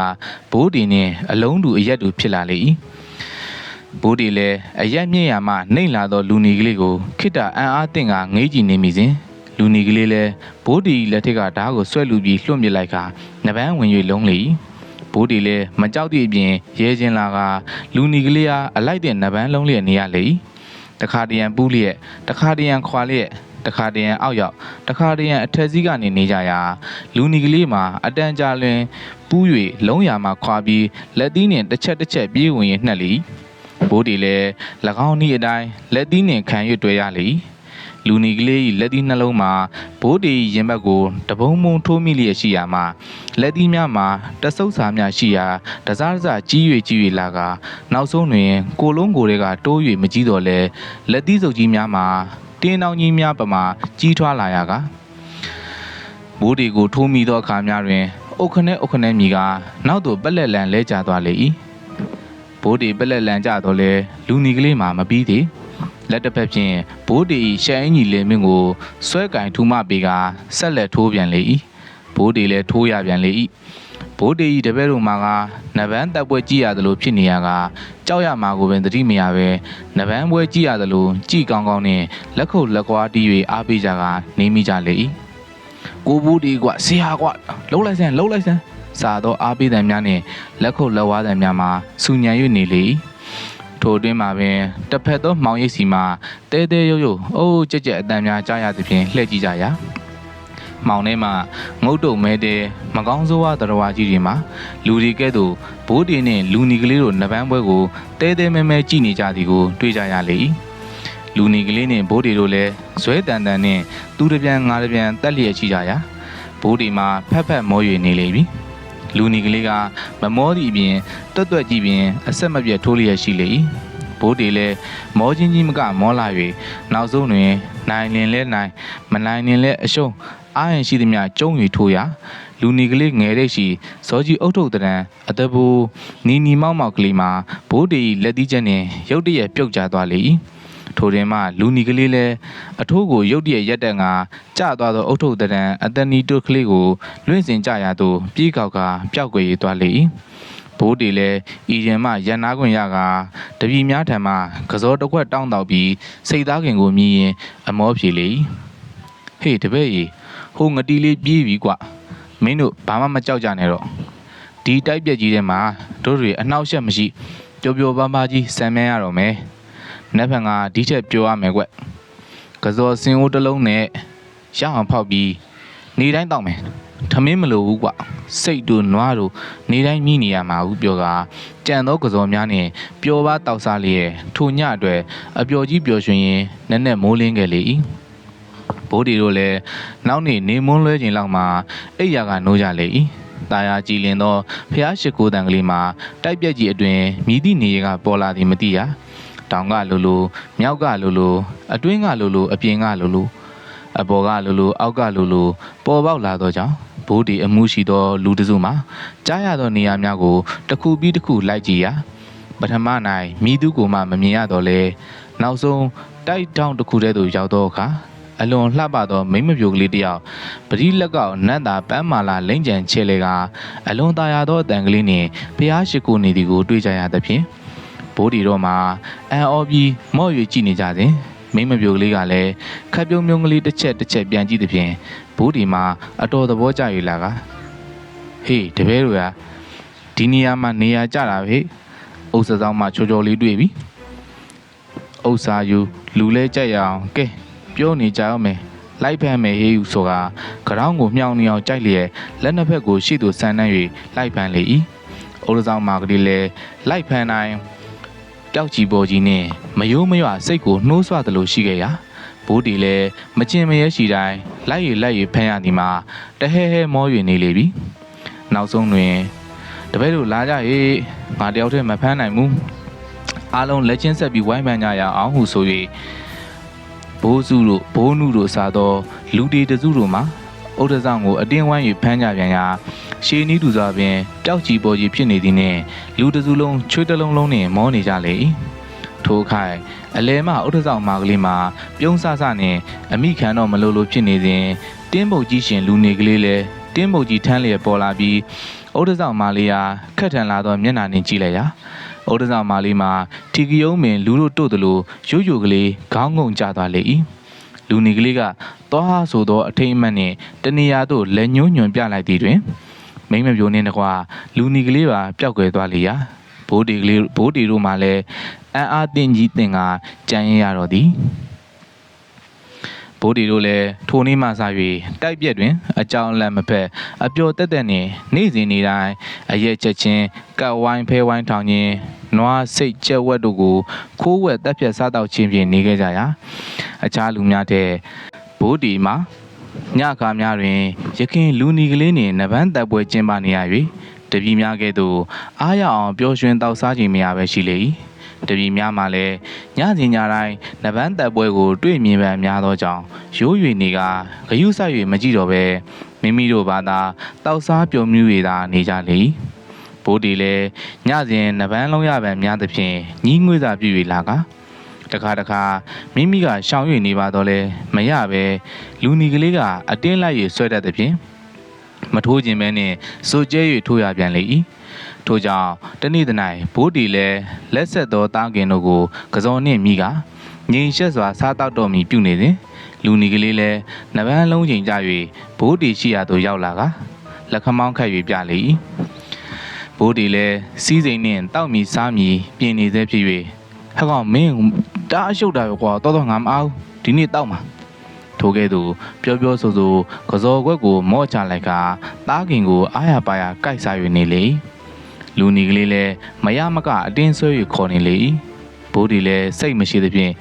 ဘိုးတီနှင့်အလုံးတူအရက်တူဖြစ်လာလေ၏ဘိုးတီလည်းအရက်မြင့်ရာမှနှိမ့်လာသောလူနီကလေးကိုခိတ္တအံ့အားသင့်ကငေးကြည့်နေမိစဉ်လူနီကလေးလည်းဘိုးတီလက်ထက်ကဓားကိုဆွဲလူပြီးလွှတ်ပစ်လိုက်ခါနပန်းဝင်၍လုံးလေ၏ဘိုးတီလည်းမကြောက်သည့်အပြင်ရဲချင်းလာကလူနီကလေးအားအလိုက်တဲ့နပန်းလုံးလျက်နေရလေ၏တခါတရံပူးလျက်တခါတရံခွာလျက်တခါတရံအောက်ရောက်တခါတရံအထက်စီးကနေနေကြရာလူနီကလေးမှာအတန်ကြာလွင်ပူး၍လုံးရာမှာခွာပြီးလက်သီးနှင့်တစ်ချက်ပြေးဝင်ရနှက်လေဘိုးတီလည်း၎င်းဤအတိုင်းလက်သီးနှင့်ခံ၍တွေ့ရလေလူနီကလေး၏လက်သီးနှလုံးမှာဘိုးတီရင်ဘတ်ကိုတပုံးမုံထိုးမိလျက်ရှိရာမှာလက်သီးများမှာတဆုပ်စာများရှိရာတစားကြီး၍လာကနောက်ဆုံးတွင်ကိုလုံးကိုတွေကတိုး၍မကြီးတော့လဲလက်သီးစုပ်ကြီးများမှာတင်းတောင်ကြီးများပမာကြီးထွားလာရကဘိုးတီကိုထိုးမိသောအခါများတွင်အုတ်ခနဲမြည်ကနောက်သို့ပက်လက်လန်လဲကျသွားလေ၏ဘိုးတီပက်လက်လန်ကျတော့လဲလူနီကလေးမှာမပြီးသေးလက်တစ်ဖက်ဖြင့်ဘိုးတီရှမ်းအင်ကြီးလေမင်းကိုဆွဲကင်ထူမပေးကဆက်လက်ထိုးပြန်လေ၏ဘိုးတီလည်းထိုးရပြန်လေ၏ဘိုးတီတပည့်တို့မှာကနဗန်းတပ်ပွဲကြည့်ရသလိုဖြစ်နေရကကြောက်ရမှာကိုပင်သတိမရပဲနဗန်းပွဲကြည့်ရသလိုကြည့်ကောင်းနှင့်လက်ခုပ်လက်ကွာတီး၍အားပေးကြကနေမိကြလေ၏ကိုဘိုးတီကဆရာကလှုပ်လိုက်စမ်းစာသောအားပေးတဲ့များနှင့်လက်ခုပ်လက်ဝါးတဲ့များမှာစူညံ၍နေလေ၏ထိုအတွင်းမှာပင်တစ်ဖက်သောမှောင်ရိပ်စီမှာတဲရုပ်အိုးကြက်အတန်များကြားရသဖြင့်လှည့်ကြည့်ကြရာမှောင်ထဲမှာငုတ်တုံမဲတဲမကောင်းဆိုးဝါးတော်ကြီးတွေမှာလူတွေကဲ့သို့ဘိုးတီနှင့်လူနီကလေးတို့နဗန်းပွဲကိုတဲမဲကြည့်နေကြသည်ကိုတွေ့ကြရလေ၏လူနီကလေးနှင့်ဘိုးတီတို့လည်းဇွဲတန်နှင့်သူတပြန်ငါတပြန်တက်လျက်ရှိကြရာဘိုးတီမှာဖက်မော၍နေလေပြီလူနီကလေးကမမောသည့်အပြင်တွတ်ကြည့်ပြင်အဆက်မပြတ်ထိုးလျက်ရှိလေ၏ဘိုးတီလည်းမောချင်းကြီးမကမောလာ၍နောက်ဆုံးတွင်နိုင်လင်လဲနိုင်မနိုင်လင်လဲအရှုံးအားရင်ရှိသည်များကျုံ၍ထိုးရာလူနီကလေးငယ်တဲ့ရှိဇောကြီးအုတ်ထုတ်တံအတဘူနီမောက်ကလေးမှာဘိုးတီလက်သီးချက်နှင့်ရုတ်တရက်ပြုတ်ကျသွားလေ၏ထိုတွင်မှလူနီကလေးလည်းအထိုးကိုရုတ်တရက်ရက်တက်ငါကျသွားသောအုတ်ထုတ်တံအတနီတုတ်ကလေးကိုလွင့်စင်ကြရသို့ပြေးကောက်ကပျောက်ကွယ်သွားလေ၏ဘိုးတီလည်းဤရင်မှရန်နာခွင့်ရကတပည့်များထံမှကစောတစ်ခွက်တောင်းတောက်ပြီးစိတ်သားခင်ကိုမြည်ရင်အမောဖြေလေ၏ဟေးတပည့်ကြီးဟိုငတီလေးပြေးပြီကွမင်းတို့ဘာမှမကြောက်ကြနဲ့တော့ဒီတိုက်ပြက်ကြီးထဲမှာတို့တွေအနှောက်အယှက်မရှိပျော်ပါးကြီးဆံမြန်းရတော့မယ်နက်ဖန်ကဒီထက်ပြောရမယ်ကွကစောစင်အိုးတစ်လုံးနဲ့ရအောင်ဖောက်ပြီးနေတိုင်းတောက်မယ်ထမင်းမလိုဘူးကွစိတ်တို့နွားတို့နေတိုင်းမြည်နေရမှာဘူးပြောကကြံသောကစောများနဲ့ပျော်ပါတောက်စားလျက်ထိုညအတွက်အပျော်ကြီးပျော်ရွှင်ရင်နက်မိုးလင်းခဲ့လေ၏ဘိုးတီတို့လည်းနောက်နေ့နေမွန်းလွဲချိန်လောက်မှာအိယာကနိုးကြလေ၏တာယာကြည်လင်သောဖျားရှိခိုးတန်ကလေးမှာတိုက်ပြက်ကြီးအတွင်မြည်သည့်နေရကပေါ်လာသည်မသိရတောင်ကလိုမြောက်ကလိုအတွင်းကလိုအပြင်ကလိုအပေါ်ကလိုအောက်ကလိုပေါ်ပေါက်လာသောကြောင့်ဘိုးတီအမှုရှိသောလူတစုမှာကြားရသောနေရာများကိုတစ်ခုပြီးတစ်ခုလိုက်ကြည့်ရာပထမ၌မိသူကိုမှမမြင်ရတော့လေနောက်ဆုံးတိုက်တောင်တစ်ခုတည်းသို့ရောက်သောအခါအလွန်လှပသောမိမပြိုကလေးတစ်ယောက်ပရိလက်ကောက်နတ်သာပန်းမာလာလိမ့်ကြံချဲလေကအလွန်သာယာသောအတန်ကလေးနှင့်ဖျားရှိခိုးနေသည်ကိုတွေ့ကြရသဖြင့်ဘိုးတီတော့မှာအန်အော်ပြီးမော့၍ကြည့်နေကြစဉ်မိမပြိုကလေးကလည်းခပ်ပြုံးကလေးတစ်ချက်ပြန်ကြည့်သဖြင့်ဘိုးတီမှာအတော်သဘောကျ၍လာကဟေးတပည့်တို့ကဒီနေရာမှာနေရာကြတာပဲဥစ္စာဆောင်မှာချောလေးတွေ့ပြီဥစ္စာယူလူလဲကြက်ရအောင်ကဲပြောနေကြအောင်မယ်လိုက်ဖမ်းမယ်ဟေးယူဆိုကကြောင်းကိုမြောင်နေအောင်ကြိုက်လျက်လက်နှစ်ဖက်ကိုရှေ့သို့ဆန်နှံ့၍လိုက်ဖမ်းလေ၏ဥစ္စာဆောင်မှာကလေးလဲလိုက်ဖမ်းတိုင်းပျောက်ကြီးပေါ်ကြီးနဲ့မယိုးမရွစိတ်ကိုနှိုးဆွသလိုရှိခဲ့ရာဘိုးတီလည်းမကျင်မရဲရှိတိုင်းလိုက်ရဖမ်းရသည်မှာတဟဲမော၍နေလေပြီနောက်ဆုံးတွင်တပည့်တို့လာကြဟေ့ငါတယောက်တည်းမဖမ်းနိုင်ဘူးအားလုံးလက်ချင်းဆက်ပြီးဝိုင်းပန်းကြရအောင်ဟုဆို၍ ဘိုးစုတို့ဘိုးနုတို့စားသောလူတီတစုတို့မှာဥဒဆောင်ကိုအတင်းဝိုင်း၍ဖမ်းကြပြန်ရာရှေးနီးသူစွာပင်ပျောက်ချီပေါ်ကြီးဖြစ်နေသည်နှင့်လူတစုလုံးချွေးတလုံးလုံးနှင့်မောနေကြလေ၏ထိုခိုင်အလဲမှဥဒဆောင်မာကလေးမှာပြုံးဆဆနှင့်အမိခံတော့မလို့လို့ဖြစ်နေစဉ်တင်းပုတ်ကြီးရှင်လူနေကလေးလည်းတင်းပုတ်ကြီးထမ်းလျက်ပေါ်လာပြီးဥဒဆောင်မာလေးဟာခက်ထန်လာသောမျက်နှာနှင့်ကြည့်လိုက်ရာဥဒဆောင်မာလေးမှာထီကယုံပင်လူတို့တို့သလိုရိုးရိုးကလေးခေါင်းငုံကျသွားလေ၏လူနေကလေးကသွားဆိုသောအထိတ်အမှတ်နှင့်တနေရာသို့လက်ညှိုးညွန်ပြလိုက်သည်တွင်မိမပြိုနှင့်တကွာလူနေကလေးပါပျောက်ကွယ်သွားလေရာဘိုးတီတို့မှလည်းအံ့အားသင့်ကြီးသင်ကကြံရတော့သည်ဘိုးတီတို့လည်းထိုနေ့မှစ၍တိုက်ပြက်တွင်အကြောင်းအလန့်မဖက်အပျော်တက်တက်နှင့်နေ့စဉ်နေ့တိုင်းအရက်ချက်ချင်းကပ်ဝိုင်းဖဲဝိုင်းထောင်ခြင်းနွားစိတ်ကြက်ဝက်တို့ကိုခိုးဝက်တက်ပြက်စားတောက်ခြင်းဖြင့်နေခဲ့ကြရာအခြားလူများတဲ့ဘိုးတီမှာညခါများတွင်ရခင်လူနီကလေးနှင့်နဗန်းတပ်ပွဲကျင်းပနေရ၍တပည့်များကဲ့သို့အားရအောင်ပျော်ရွှင်တောက်စားခြင်းမရပဲရှိလေ၏တပည့်များမှလည်းညစဉ်ညတိုင်းနဗန်းတပ်ပွဲကိုတွေ့မြင်ပန်များသောကြောင့်ရိုး၍နေကဂယုဆိုင်၍မကြည့်တော့ပဲမိမိတို့ဘာသာတောက်စားပြုံမြူ၍သာနေကြလေ၏ဘိုးတီလည်းညစဉ်နဗန်းလုံးရပန်များသဖြင့်ညီးငွေ့သာပြု၍လာကတခါမိမိကရှောင်၍နေပါတော့လဲမရပဲလူနီကလေးကအတင်းလိုက်၍ဆွဲတတ်သဖြင့်မထိုးခြင်းပဲနှင့်စိုးကျဲ၍ထိုးရပြန်လေ၏ထို့ကြောင့်တနေ့တနိုင်ဘိုးတီလည်းလက်ဆက်သောတားကင်တို့ကိုကစော်နှင့်မိကငြိမ်ရှက်စွာစားတောက်တော်မူပြုနေစဉ်လူနီကလေးလည်းနဗန်းလုံးချိန်ကြ၍ဘိုးတီရှိရာသို့ရောက်လာကလက်ခမောင်းခတ်၍ပြလေ၏ဘိုးတီလည်းစီးစိမ်နှင့်တောက်မီစားမီပြင်နေသေးဖြစ်၍ဟဲ့ကောင်မင်းတားအရှုပ်တာပဲကွာတော်ငါမအားဒီနေ့တောက်မှာထိုကဲ့သို့ပြောဆိုကစော်ခွက်ကိုမော့ချလိုက်ကတားကင်ကိုအားရပါရကိုက်စား၍နေလေလူနီကလေးလည်းမရမကအတင်းဆွဲ၍ခေါ်နေလေဘိုးတီလည်းစိတ်မရှိသဖြင့်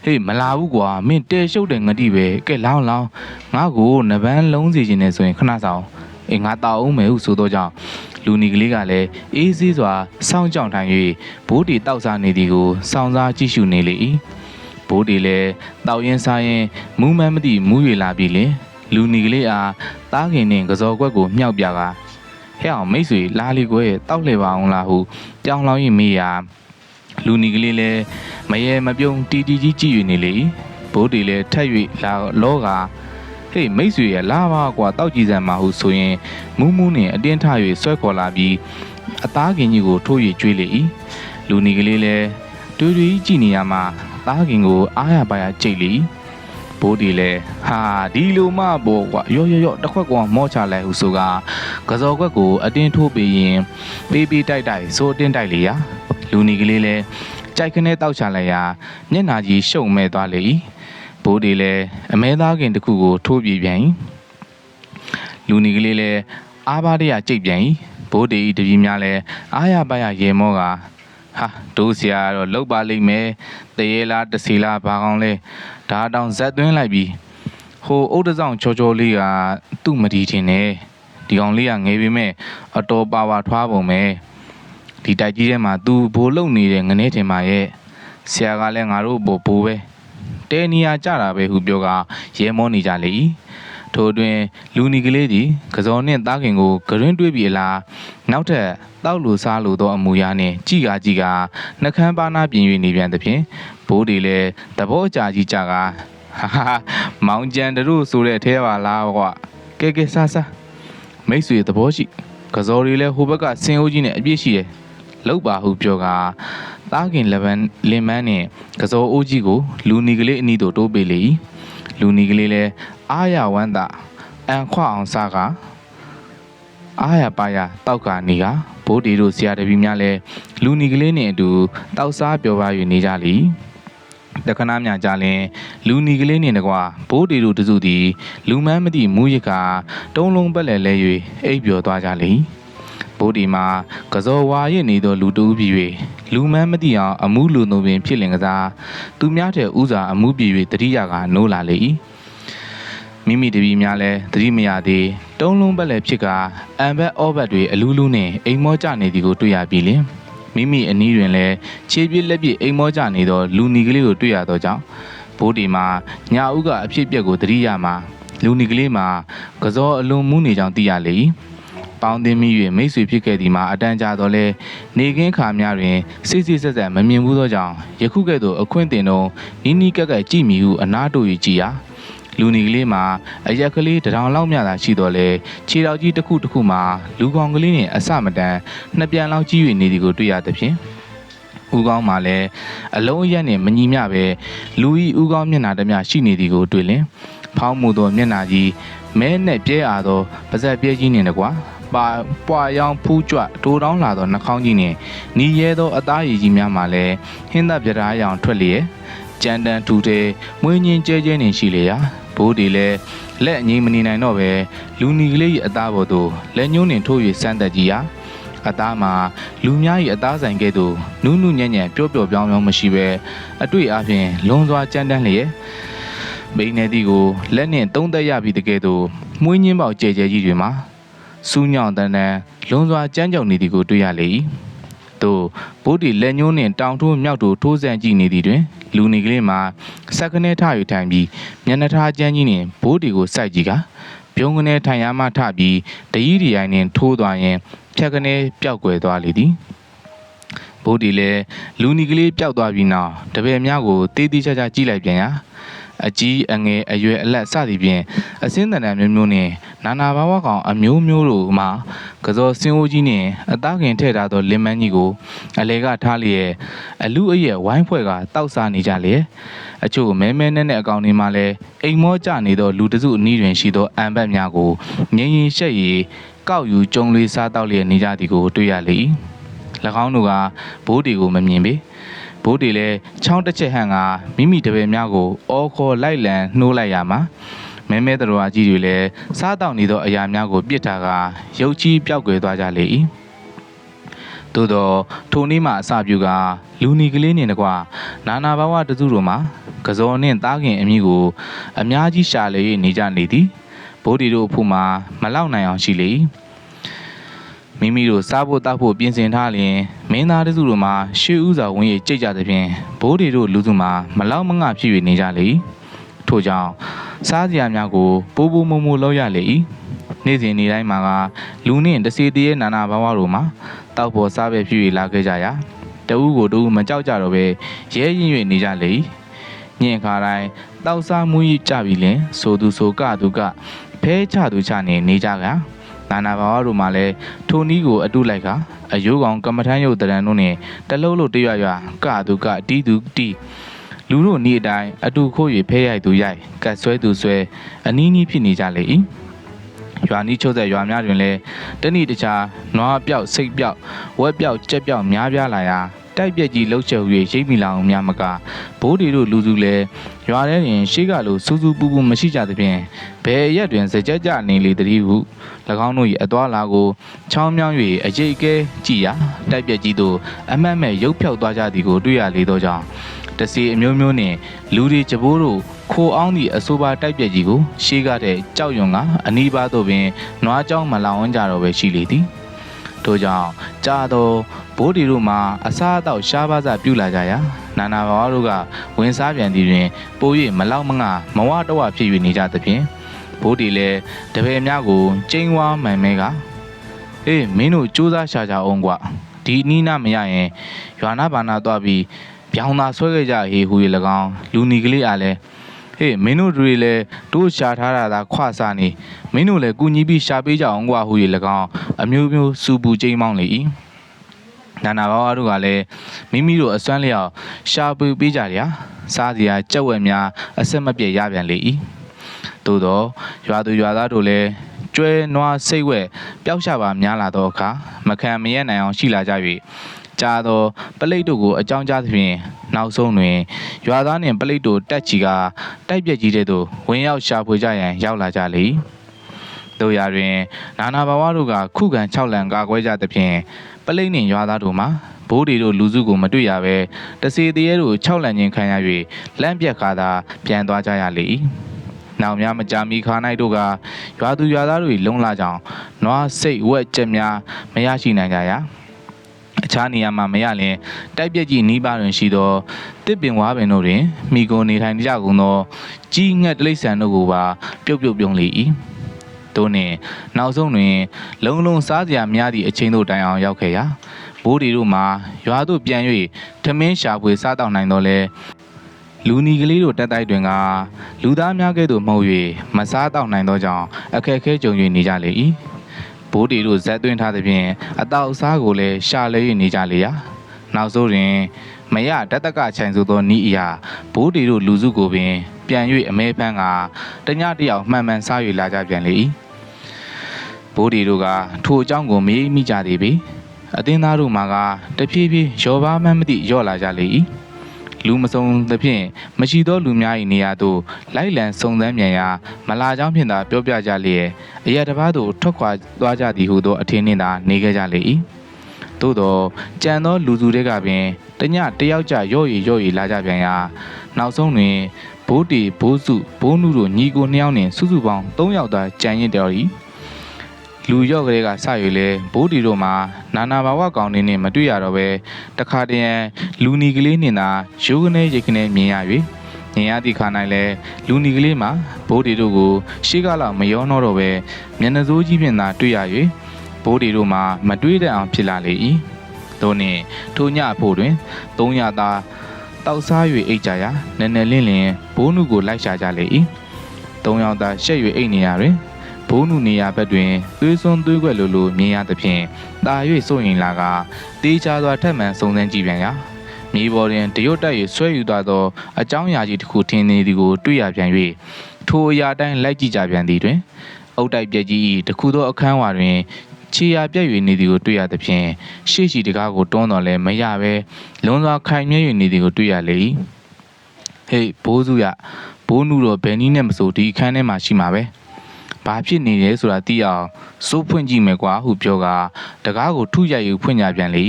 ဟေးမလာဘူးကွာမင်းတဲရှုပ်တဲ့ငတိပဲကဲလောင်းငါ့ကိုနဗန်းလုံးစီခြင်းနဲ့ဆိုရင်ခဏဆောင်ငါတောက်အောင်မယ်ဟုဆိုတော့ကြောင့်လူနီကလေးကလည်းအေးဆေးစွာစောင့်ကြောင်ထိုင်၍ဘိုးတီတောက်စားနေသည်ကိုစောင့်စားကြည့်ရှုနေလေဘိုးတီလည်းတောက်ရင်စားရင်မူးမှန်းမသိမူး၍လာပြီလေလူနီကလေးအားတားခင်နှင့်ကစော်ကွက်ကိုမြောက်ပြကဟဲ့အောင်မိတ်ဆွေလာလီကွယ်တောက်လှည့်ပါအောင်လားဟုကြောင်လောင်းရင်မေးရာလူနီကလေးလည်းမရေမပြုံးတီတီကြီးကြည့်၍နေလေဘိုးတီလည်းထက်၍လာလောကဟေးမိတ်ဆွေရဲ့လာပါကွာတောက်ကြည့်စမ်းပါဟုဆိုရင်မူးနှင့်အတင်းထ၍ဆွဲခေါ်လာပြီးအသားကင်ကြီးကိုထိုး၍ကျွေးလေလူနီကလေးလည်းတွေးကြည့်နေရမှသားကင်ကိုအားရပါရကြိတ်လေဘိုးတီလည်းဟာဒီလိုမှပေါ့ကွာရော့တစ်ခွက်ကောင်မော့ချလိုက်ဟုဆိုကစော်ခွက်ကိုအတင်းထိုးပေးရင်ပေးတိုက်ဆိုအတင်းတိုက်လေရာလူနီကလေးလည်းကြိုက်ခနဲ့တောက်ချလိုက်ရာမျက်နှာကြီးရှုံမဲ့သွားလေဘိုးတီလည်းအမဲသားကင်တစ်ခုကိုထိုးပြပြန်လူနီကလေးလည်းအားပါတရကြိတ်ပြန်ဘိုးတီတပည့်များလည်းအားရပါရရေမောကဟာတို့ဆရာတော့လောက်ပါလိမ့်မယ်တရေလားတစီလားဘာကောင်းလဲဒါတောင်ဇက်သွင်းလိုက်ပြီးဟိုအုတ်တဆောင်ချောလေးကသူ့မတီထင်တယ်ဒီကောင်လေးကငယ်ပေမဲ့အတော်ပါဝါထွားပုံပဲဒီတိုက်ကြီးထဲမှာသူဘိုးလုံနေတဲ့ငနေထင်ပါရဲ့ဆရာကလည်းငါတို့ဘိုးပဲတဲနီယာကြတာပဲဟုပြောကရဲမောနေကြလေထို့အတွင်းလူနီကလေးသည်ကစော်နှင့်တားခင်ကိုဂရင်းတွေးပြီးလားနောက်ထပ်တောက်လူစားလူသောအမူအရာနှင့်ကြည်ကနှကန်းပါနာပြင်၍နေပြန်သဖြင့်ဘိုးတွေလည်းသဘောအကြကြီးကြကဟာမောင်ကျန်တို့ဆိုတဲ့အထဲပါလားကွာကဲဆာမိတ်ဆွေသဘောရှိကစော်တွေလည်းဟိုဘက်ကဆင်းအိုးကြီးနဲ့အပြည့်ရှိတယ်လောက်ပါဟုပြောကတားခင်လင်မန်းနှင့်ကစော်အိုးကြီးကိုလူနီကလေးအနီးသို့တိုးပေးလေလူနီကလေးလည်းအားရဝမ်းသာအန်ခွအောင်စားကအားရပါရတောက်ကနေကဘိုးတီတို့ဆရာတပည့်များလည်းလူနီကလေးနှင့်အတူတောက်စားပြောပါ၍နေကြလေတခဏမြကြလင်လူနီကလေးနှင့်တကွာဘိုးတီတို့တစုသည်လူမန်းမသိမူးရကတုံးလုံးပက်လဲ၍အိပ်ပျော်သွားကြလေဘိုးတီမှာကစော်ဝါရစ်နေသောလူတူပြီး၍လူမန်းမသိအောင်အမှုလူတို့ပင်ဖြစ်လင်ကစားသူများတဲ့ဥစွာအမှုပြေ၍တတိယကနိုးလာလေမိမိတပည့်များလည်းသတိမရသေးတုံးလုံးပက်လည်းဖြစ်ကအံဘက်အောဘက်တွေအလူးလူးနဲ့အိမ်မောကြနေသည်ကိုတွေ့ရပြီလင်မိမိအနီးတွင်လည်းခြေပြစ်လက်ပြစ်အိမ်မောကြနေသောလူနီကလေးကိုတွေ့ရသောကြောင့်ဘ ဘိုးဒီမှာညာဦးကအဖြစ်ပြက်ကိုသတိရမှာလူနီကလေးမှာကစောအလွန်မူးနေကြောင်းသိရလေပေါင်းသိမိ၍မိတ်ဆွေဖြစ်ခဲ့သည်မှာအတန်းကြတော့လဲနေကင်းခါများတွင်စိတ်ဆက်ဆက်မမြင်ဘူးသောကြောင့်ယခုကဲ့သို့အခွင့်တင်တော့နီးကက်ကက်ကြည့်မိဟုအနာတို့၍ကြည်ရာလူနီကလေးမှာအရက်ကလေးတထောင်လောက်မြတာရှိတော့လဲခြေတော်ကြီးတစ်ခုမှာလူကောင်ကလေးနှင့်အစမတန်နှစ်ပြန်လောက်ကြီး၍နေသည်ကိုတွေ့ရသဖြင့်ဦးကောင်းမှာလည်းအလုံးရက်နှင့်မညီမျှပဲလူဤဦးကောင်းမျက်နှာတမျှရှိနေသည်ကိုတွေ့လင်ဖောင်းမှုသောမျက်နှာကြီးမဲနဲ့ပြဲအားသောပါဇက်ပြဲကြီးနှင့်တကွာပွာရောင်ဖူးကြွတိုးတောင်းလာသောနှာခေါင်းကြီးနှင့်နီးရဲသောအသားရည်ကြီးများမှလည်းဟင်းသက်ပြရားရောင်ထွက်လျက်ကြမ်းတမ်းထူတဲ့မွေးညင်းကျဲကျဲနေရှိလေရာဘိုးဒီလည်းလက်အငိမ့်မနေနိုင်တော့ပဲလူနီကလေး၏အသားပေါ်သို့လက်ညှိုးနှင့်ထိုး၍စမ်းသက်ကြည့်ရာအသားမှာလူများ၏အသားဆိုင်ကဲ့သို့နူးနူးညံ့ညံ့ပျော့ပျော့ပြောင်းပြောင်းမရှိပဲအတွေ့အပြင်လွန်စွာကြမ်းတမ်းလျက်မိန်နေသည်ကိုလက်နှင့်သုံးသက်ရပြီးတကယ်သို့မွေးညင်းပေါက်ကျဲကျဲကြီးတွေမှာစူးညောင်တန်းတန်းလွန်စွာကြမ်းကြောက်နေသည်ကိုတွေ့ရလေ၏သို့ဘိုးဒီလက်ညှိုးနှင့်တောင်ထိုးမြောက်ထိုးထိုးဆန့်ကြည့်နေသည်တွင်လူနေကလေးမှာစက်ကနေထ၍ထိုင်ပြီးမျက်နှာထားကျန်းကြီးနှင့်ဘိုးဒီကိုစိုက်ကြည့်ကပြုံးကနေထိုင်ရမှထပြီးတရီးဒီရိုင်းနှင့်ထိုးသွားရင်ဖြတ်ကနေပျောက်ကွယ်သွားလေသည်ဘိုးဒီလည်းလူနီကလေးပျောက်သွားပြီးနောက်တပည့်များကိုတေးသေးချာချာကြည့်လိုက်ပြန်ရာအကြီးအငယ်အရွယ်အလက်စသည်ဖြင့်အစင်းတန်တန်မျိုးမျိုးနှင့်နာနာဘာဝကောင်အမျိုးမျိုးတို့မှကစောစင်းအိုးကြီးနှင့်အသားခင်ထည့်ထားသောလင်မန်းကြီးကိုအလေကထားလျက်အလူအရက်ဝိုင်းဖွဲ့ကတောက်စားနေကြလျက်အချို့မဲမဲနဲ့အကောင်တွေမှလည်းအိမ်မောကျနေသောလူတစုအနီးတွင်ရှိသောအံပတ်များကိုငင်းရင်ရှက်ရည်ကောက်ယူကျုံလေးစားတောက်လျက်နေကြသည်ကိုတွေ့ရလေ၏၎င်းတို့ကဘိုးဒီကိုမမြင်ပေဘိုးဒီလည်းချောင်းတစ်ချက်ဟန်ကမိမိတပည့်များကိုအော်ခေါ်လိုက်လံနှိုးလိုက်ရမှာမဲမဲတော်အကြီးတွေလည်းစားတောက်နေသောအရာများကိုပြစ်ထားကရုပ်ကြီးပျောက်ကွယ်သွားကြလေ၏သို့သောထိုနေ့မှအစပြုကလူနီကလေးနှင့်တကွနာနာဘဝတစုတို့မှာကစောနှင့်သားခင်အမိကိုအများကြီးရှာလေ၍နေကြနေသည်ဘိုးဒီတို့အဖို့မှာမလောက်နိုင်အောင်ရှိလေ၏မိမိတို့စားဖို့တောက်ဖို့ပြင်ဆင်ထားလျင်မင်းသားတစုတို့မှာရွှေဥစွာဝင်ရကြိတ်ကြသဖြင့်ဘိုးဒီတို့လူစုမှာမလောက်မငှဖြစ်၍နေကြလေ၏ထို့ကြောင့်စားစရာများကိုပိုးပိုးမုံမုံလောက်ရလေ၏နေ့စဉ်နေ့တိုင်းမှာကလူနှင့်တစီတည်းရဲ့နာနာဘဝတို့မှာတောက်ပေါ်စားပဲဖြစ်၍လာခဲ့ကြရာတဦးကိုတဦးမကြောက်ကြတော့ပဲရဲရင်၍နေကြလေ၏ညင်ခါတိုင်းတောက်စားမှုကြပြီလင်ဆိုသူဆိုကသူကဖဲချသူချနေကြကနာနာဘာဝတို့မှလည်းထိုနည်းကိုအတုလိုက်ကအယိုးကောင်ကမ္မထမ်းရုပ်တရံတို့နှင့်တလုံးလို့တရွရွကသူကတီးသူတီးလူတို့နေ့အတိုင်းအတူခိုး၍ဖဲရိုက်သူရိုက်ကတ်ဆွဲသူဆွဲအနီးနီးဖြစ်နေကြလေ၏ရွာနီးချို့တဲ့ရွာများတွင်လည်းတနေ့တခြားနွားပြောက်စိတ်ပြောက်ဝက်ပြောက်ကြက်ပြောက်များပြားလာရာတိုက်ပြက်ကြီးလှုပ်ချက်၍ရိပ်မိလောင်များမကဘိုးဒီတို့လူစုလည်းရွာထဲတွင်ရှိကလိုစူးစူးပူပူမရှိကြသဖြင့်ဘယ်ရက်တွင်စကြက်ကြနေလေတည်းဟု၎င်းတို့၏အသွာလာကိုချောင်းမြောင်း၍အကျိတ်ကဲကြည်ရာတိုက်ပြက်ကြီးတို့အမတ်မဲ့ရုပ်ဖြောက်သွားကြသည်ကိုတွေ့ရလေသောကြောင့်တစီအမျိုးမျိုးနှင့်လူတွေကြပိုးတို့ခိုအောင်သည့်အဆိုပါတိုက်ပြက်ကြီးကိုရှေးကားတဲ့ကြောက်ရွံကအနီးပါးသို့ပင်နွားကြောင်းမလောင်ဝန်းကြတော့ပဲရှိလေသည်ထို့ကြောင့်ကြာတော့ဘိုးဒီတို့မှာအစားအသောက်ရှားပါးစပြုလာကြရာနာနာဘာဝတို့ကဝင်စားပြန်သည်တွင်ပို၍မလောက်မငှမဝတဝဖြစ်၍နေကြသဖြင့်ဘိုးဒီလည်းတပည့်များကိုကျင်းဝါမှန်မဲကအေးမင်းတို့စူးစမ်းရှာကြအောင်ကွာဒီနီးနာမရရင်ရွာနာဘာနာသွားပြီးပြောင်းသာဆွဲခဲ့ကြဟေဟူ၍၎င်းလူနီကလေးအားလည်းဟေးမင်းတို့တွေလည်းတို့ရှာထားတာသာခွစားနေမင်းတို့လည်းကူညီပြီးရှာပေးကြအောင်ကွာဟူ၍၎င်းအမျိုးမျိုးစူပူကျိမ်းမောင်းလေ၏နာနာဘာဝတို့ကလည်းမိမိတို့အစွမ်းလျောက်ရှာပွေပေးကြရစားစရာကြက်ဝက်များအဆက်မပြတ်ရပြန်လေ၏သို့သောရွာသူရွာသားတို့လည်းကျွဲနွားစိတ်ဝက်ပျောက်ရှာပါများလာသောအခါမခံမရနိုင်အောင်ရှိလာကြ၍ကြာသောပလိတ်တို့ကိုအကြောင်းကြားသဖြင့်နောက်ဆုံးတွင်ရွာသားနှင့်ပလိတ်တို့တက်ချီကတိုက်ပြက်ကြီးတဲ့သို့ဝင်ရောက်ရှာဖွေကြရန်ရောက်လာကြလေတို့ရာတွင်နာနာဘာဝတို့ကခုခံ6လံကာကွဲကြသဖြင့်ပလိတ်နှင့်ရွာသားတို့မှာဘိုးဒီတို့လူစုကိုမတွေ့ရပဲတစီတရေတို့6လံချင်းခံရ၍လန့်ပြက်ခါသာပြန်သွားကြရလေ၏နောက်များမကြာမီခါ၌တို့ကရွာသူရွာသားတို့၏လုံလာကြောင်နွားစိတ်ဝက်ကြက်များမရရှိနိုင်ကြရာအ အခြားနေရာမှာမရလျင်တိုက်ပြက်ကြီးနီးပါးတွင်ရှိသောတစ်ပင်ဝါပင်တို့တွင်မိကိုနေထိုင်ကြကုန်သောကြီးငှက်တိရစ္ဆာန်တို့ကိုပါပြုတ်ပြုံလေ၏တို့နှင့်နောက်ဆုံးတွင်လုံစားစရာများသည့်အချိန်သို့တိုင်အောင်ရောက်ခဲ့ရာဘိုးဒီတို့မှာရွာသို့ပြန်၍ထမင်းရှာဖွေစားတောက်နိုင်တော့လဲလူနီကလေးတို့တက်တိုက်တွင်ကလူသားများကဲ့သို့မဟုတ်၍မစားတောက်နိုင်သောကြောင့်အခက်အခဲကြုံ၍နေကြလေ၏ဘိုးဒီတို့ဇက်သွင်းထားသဖြင့်အတောက်အစားကိုလည်းရှာလဲ၍နေကြလေရာနောက်ဆုံးတွင်မရတတကချိုင်ဆိုသောနီးအရာဘိုးဒီတို့လူစုကိုပင်ပြန်၍အမဲဖန်းကတညတယောက်မှန်မှန်စား၍လာကြပြန်လေ၏ဘိုးဒီတို့ကထိုအကြောင်းကိုမေးမိကြသည်ပေအသင်းသားတို့မှာကတဖြည်းဖြည်းရောပါမှန်းမသိရော့လာကြလေ၏လူမစုံသဖြင့်မရှိသောလူများ၏နေရာသို့လိုက်လံစုံစမ်းမြန်ရာမလာကြောင်းဖြင့်သာပြောပြကြလျက်အရာတစ်ပါးသို့ထွက်ခွာသွားကြသည်ဟုသောအထင်နှင့်သာနေခဲ့ကြလေ၏သို့သောကြံသောလူစုတွေကပင်တညတယောက်ကြရော့ရီလာကြပြန်ရာနောက်ဆုံးတွင်ဘိုးတီဘိုးစုဘိုးနုတို့ညီကို2ယောက်နှင့်စုစုပေါင်း3ယောက်သာကြံရစ်တော်၏လူရော့ကလေးကစ၍လဲဘိုးတီတို့မှာနာနာဘာဝကောင်နေနှင့်မတွေ့ရတော့ပဲတခါတည်းလူနီကလေးနှင့်သာရိုးကနေရိတ်ကနေမြင်ရ၍မြင်ရသည့်ခါ၌လဲလူနီကလေးမှာဘိုးတီတို့ကိုရှေ့ကလောက်မရောနှောတော့ပဲမျက်နှာစိုးကြီးဖြင့်သာတွေ့ရ၍ဘိုးတီတို့မှာမတွေးတတ်အောင်ဖြစ်လာလေ၏တို့နှင့်ထိုညအဖို့တွင်300သားတောက်စား၍အိတ်ကြရာနည်းနည်းလင်းဘိုးနုကိုလိုက်ရှာကြလေ၏3ယောက်သားရှက်၍အိတ်နေရတွင်ဘိုးနုနေရာဘက်တွင်သွေးစွန်းသွေးကွက်လိုမြင်ရသဖြင့်တာ၍စိုးရင်လာကတေးချစွာထက်မှန်စုံစမ်းကြည့်ပြန်ရာမြေပေါ်တွင်တရွတ်တက်၍ဆွဲယူသွားသောအကြောင်းအရာကြီးတစ်ခုထင်နေသည်ကိုတွေ့ရပြန်၍ထိုအရာတိုင်းလိုက်ကြည့်ကြပြန်သည်တွင်အုတ်တိုက်ပြက်ကြီးတစ်ခုသောအခန်းဝါတွင်ခြေရာပြက်၍နေသည်ကိုတွေ့ရသဖြင့်ရှေ့ရှိတကားကိုတွန်းတော်လဲမရပဲလွန်စွာခိုင်မြဲ၍နေသည်ကိုတွေ့ရလေ၏ဟေးဘိုးစုရဘိုးနုတော့ဘယ်နည်းနဲ့မဆိုဒီအခန်းထဲမှာရှိမှာပဲဘာဖြစ်နေလဲဆိုတာသိအောင်စိုးဖွင့်ကြည့်မယ်ကွာဟုပြောကတကားကိုထုရိုက်ယူဖွင့်ကြပြန်လေ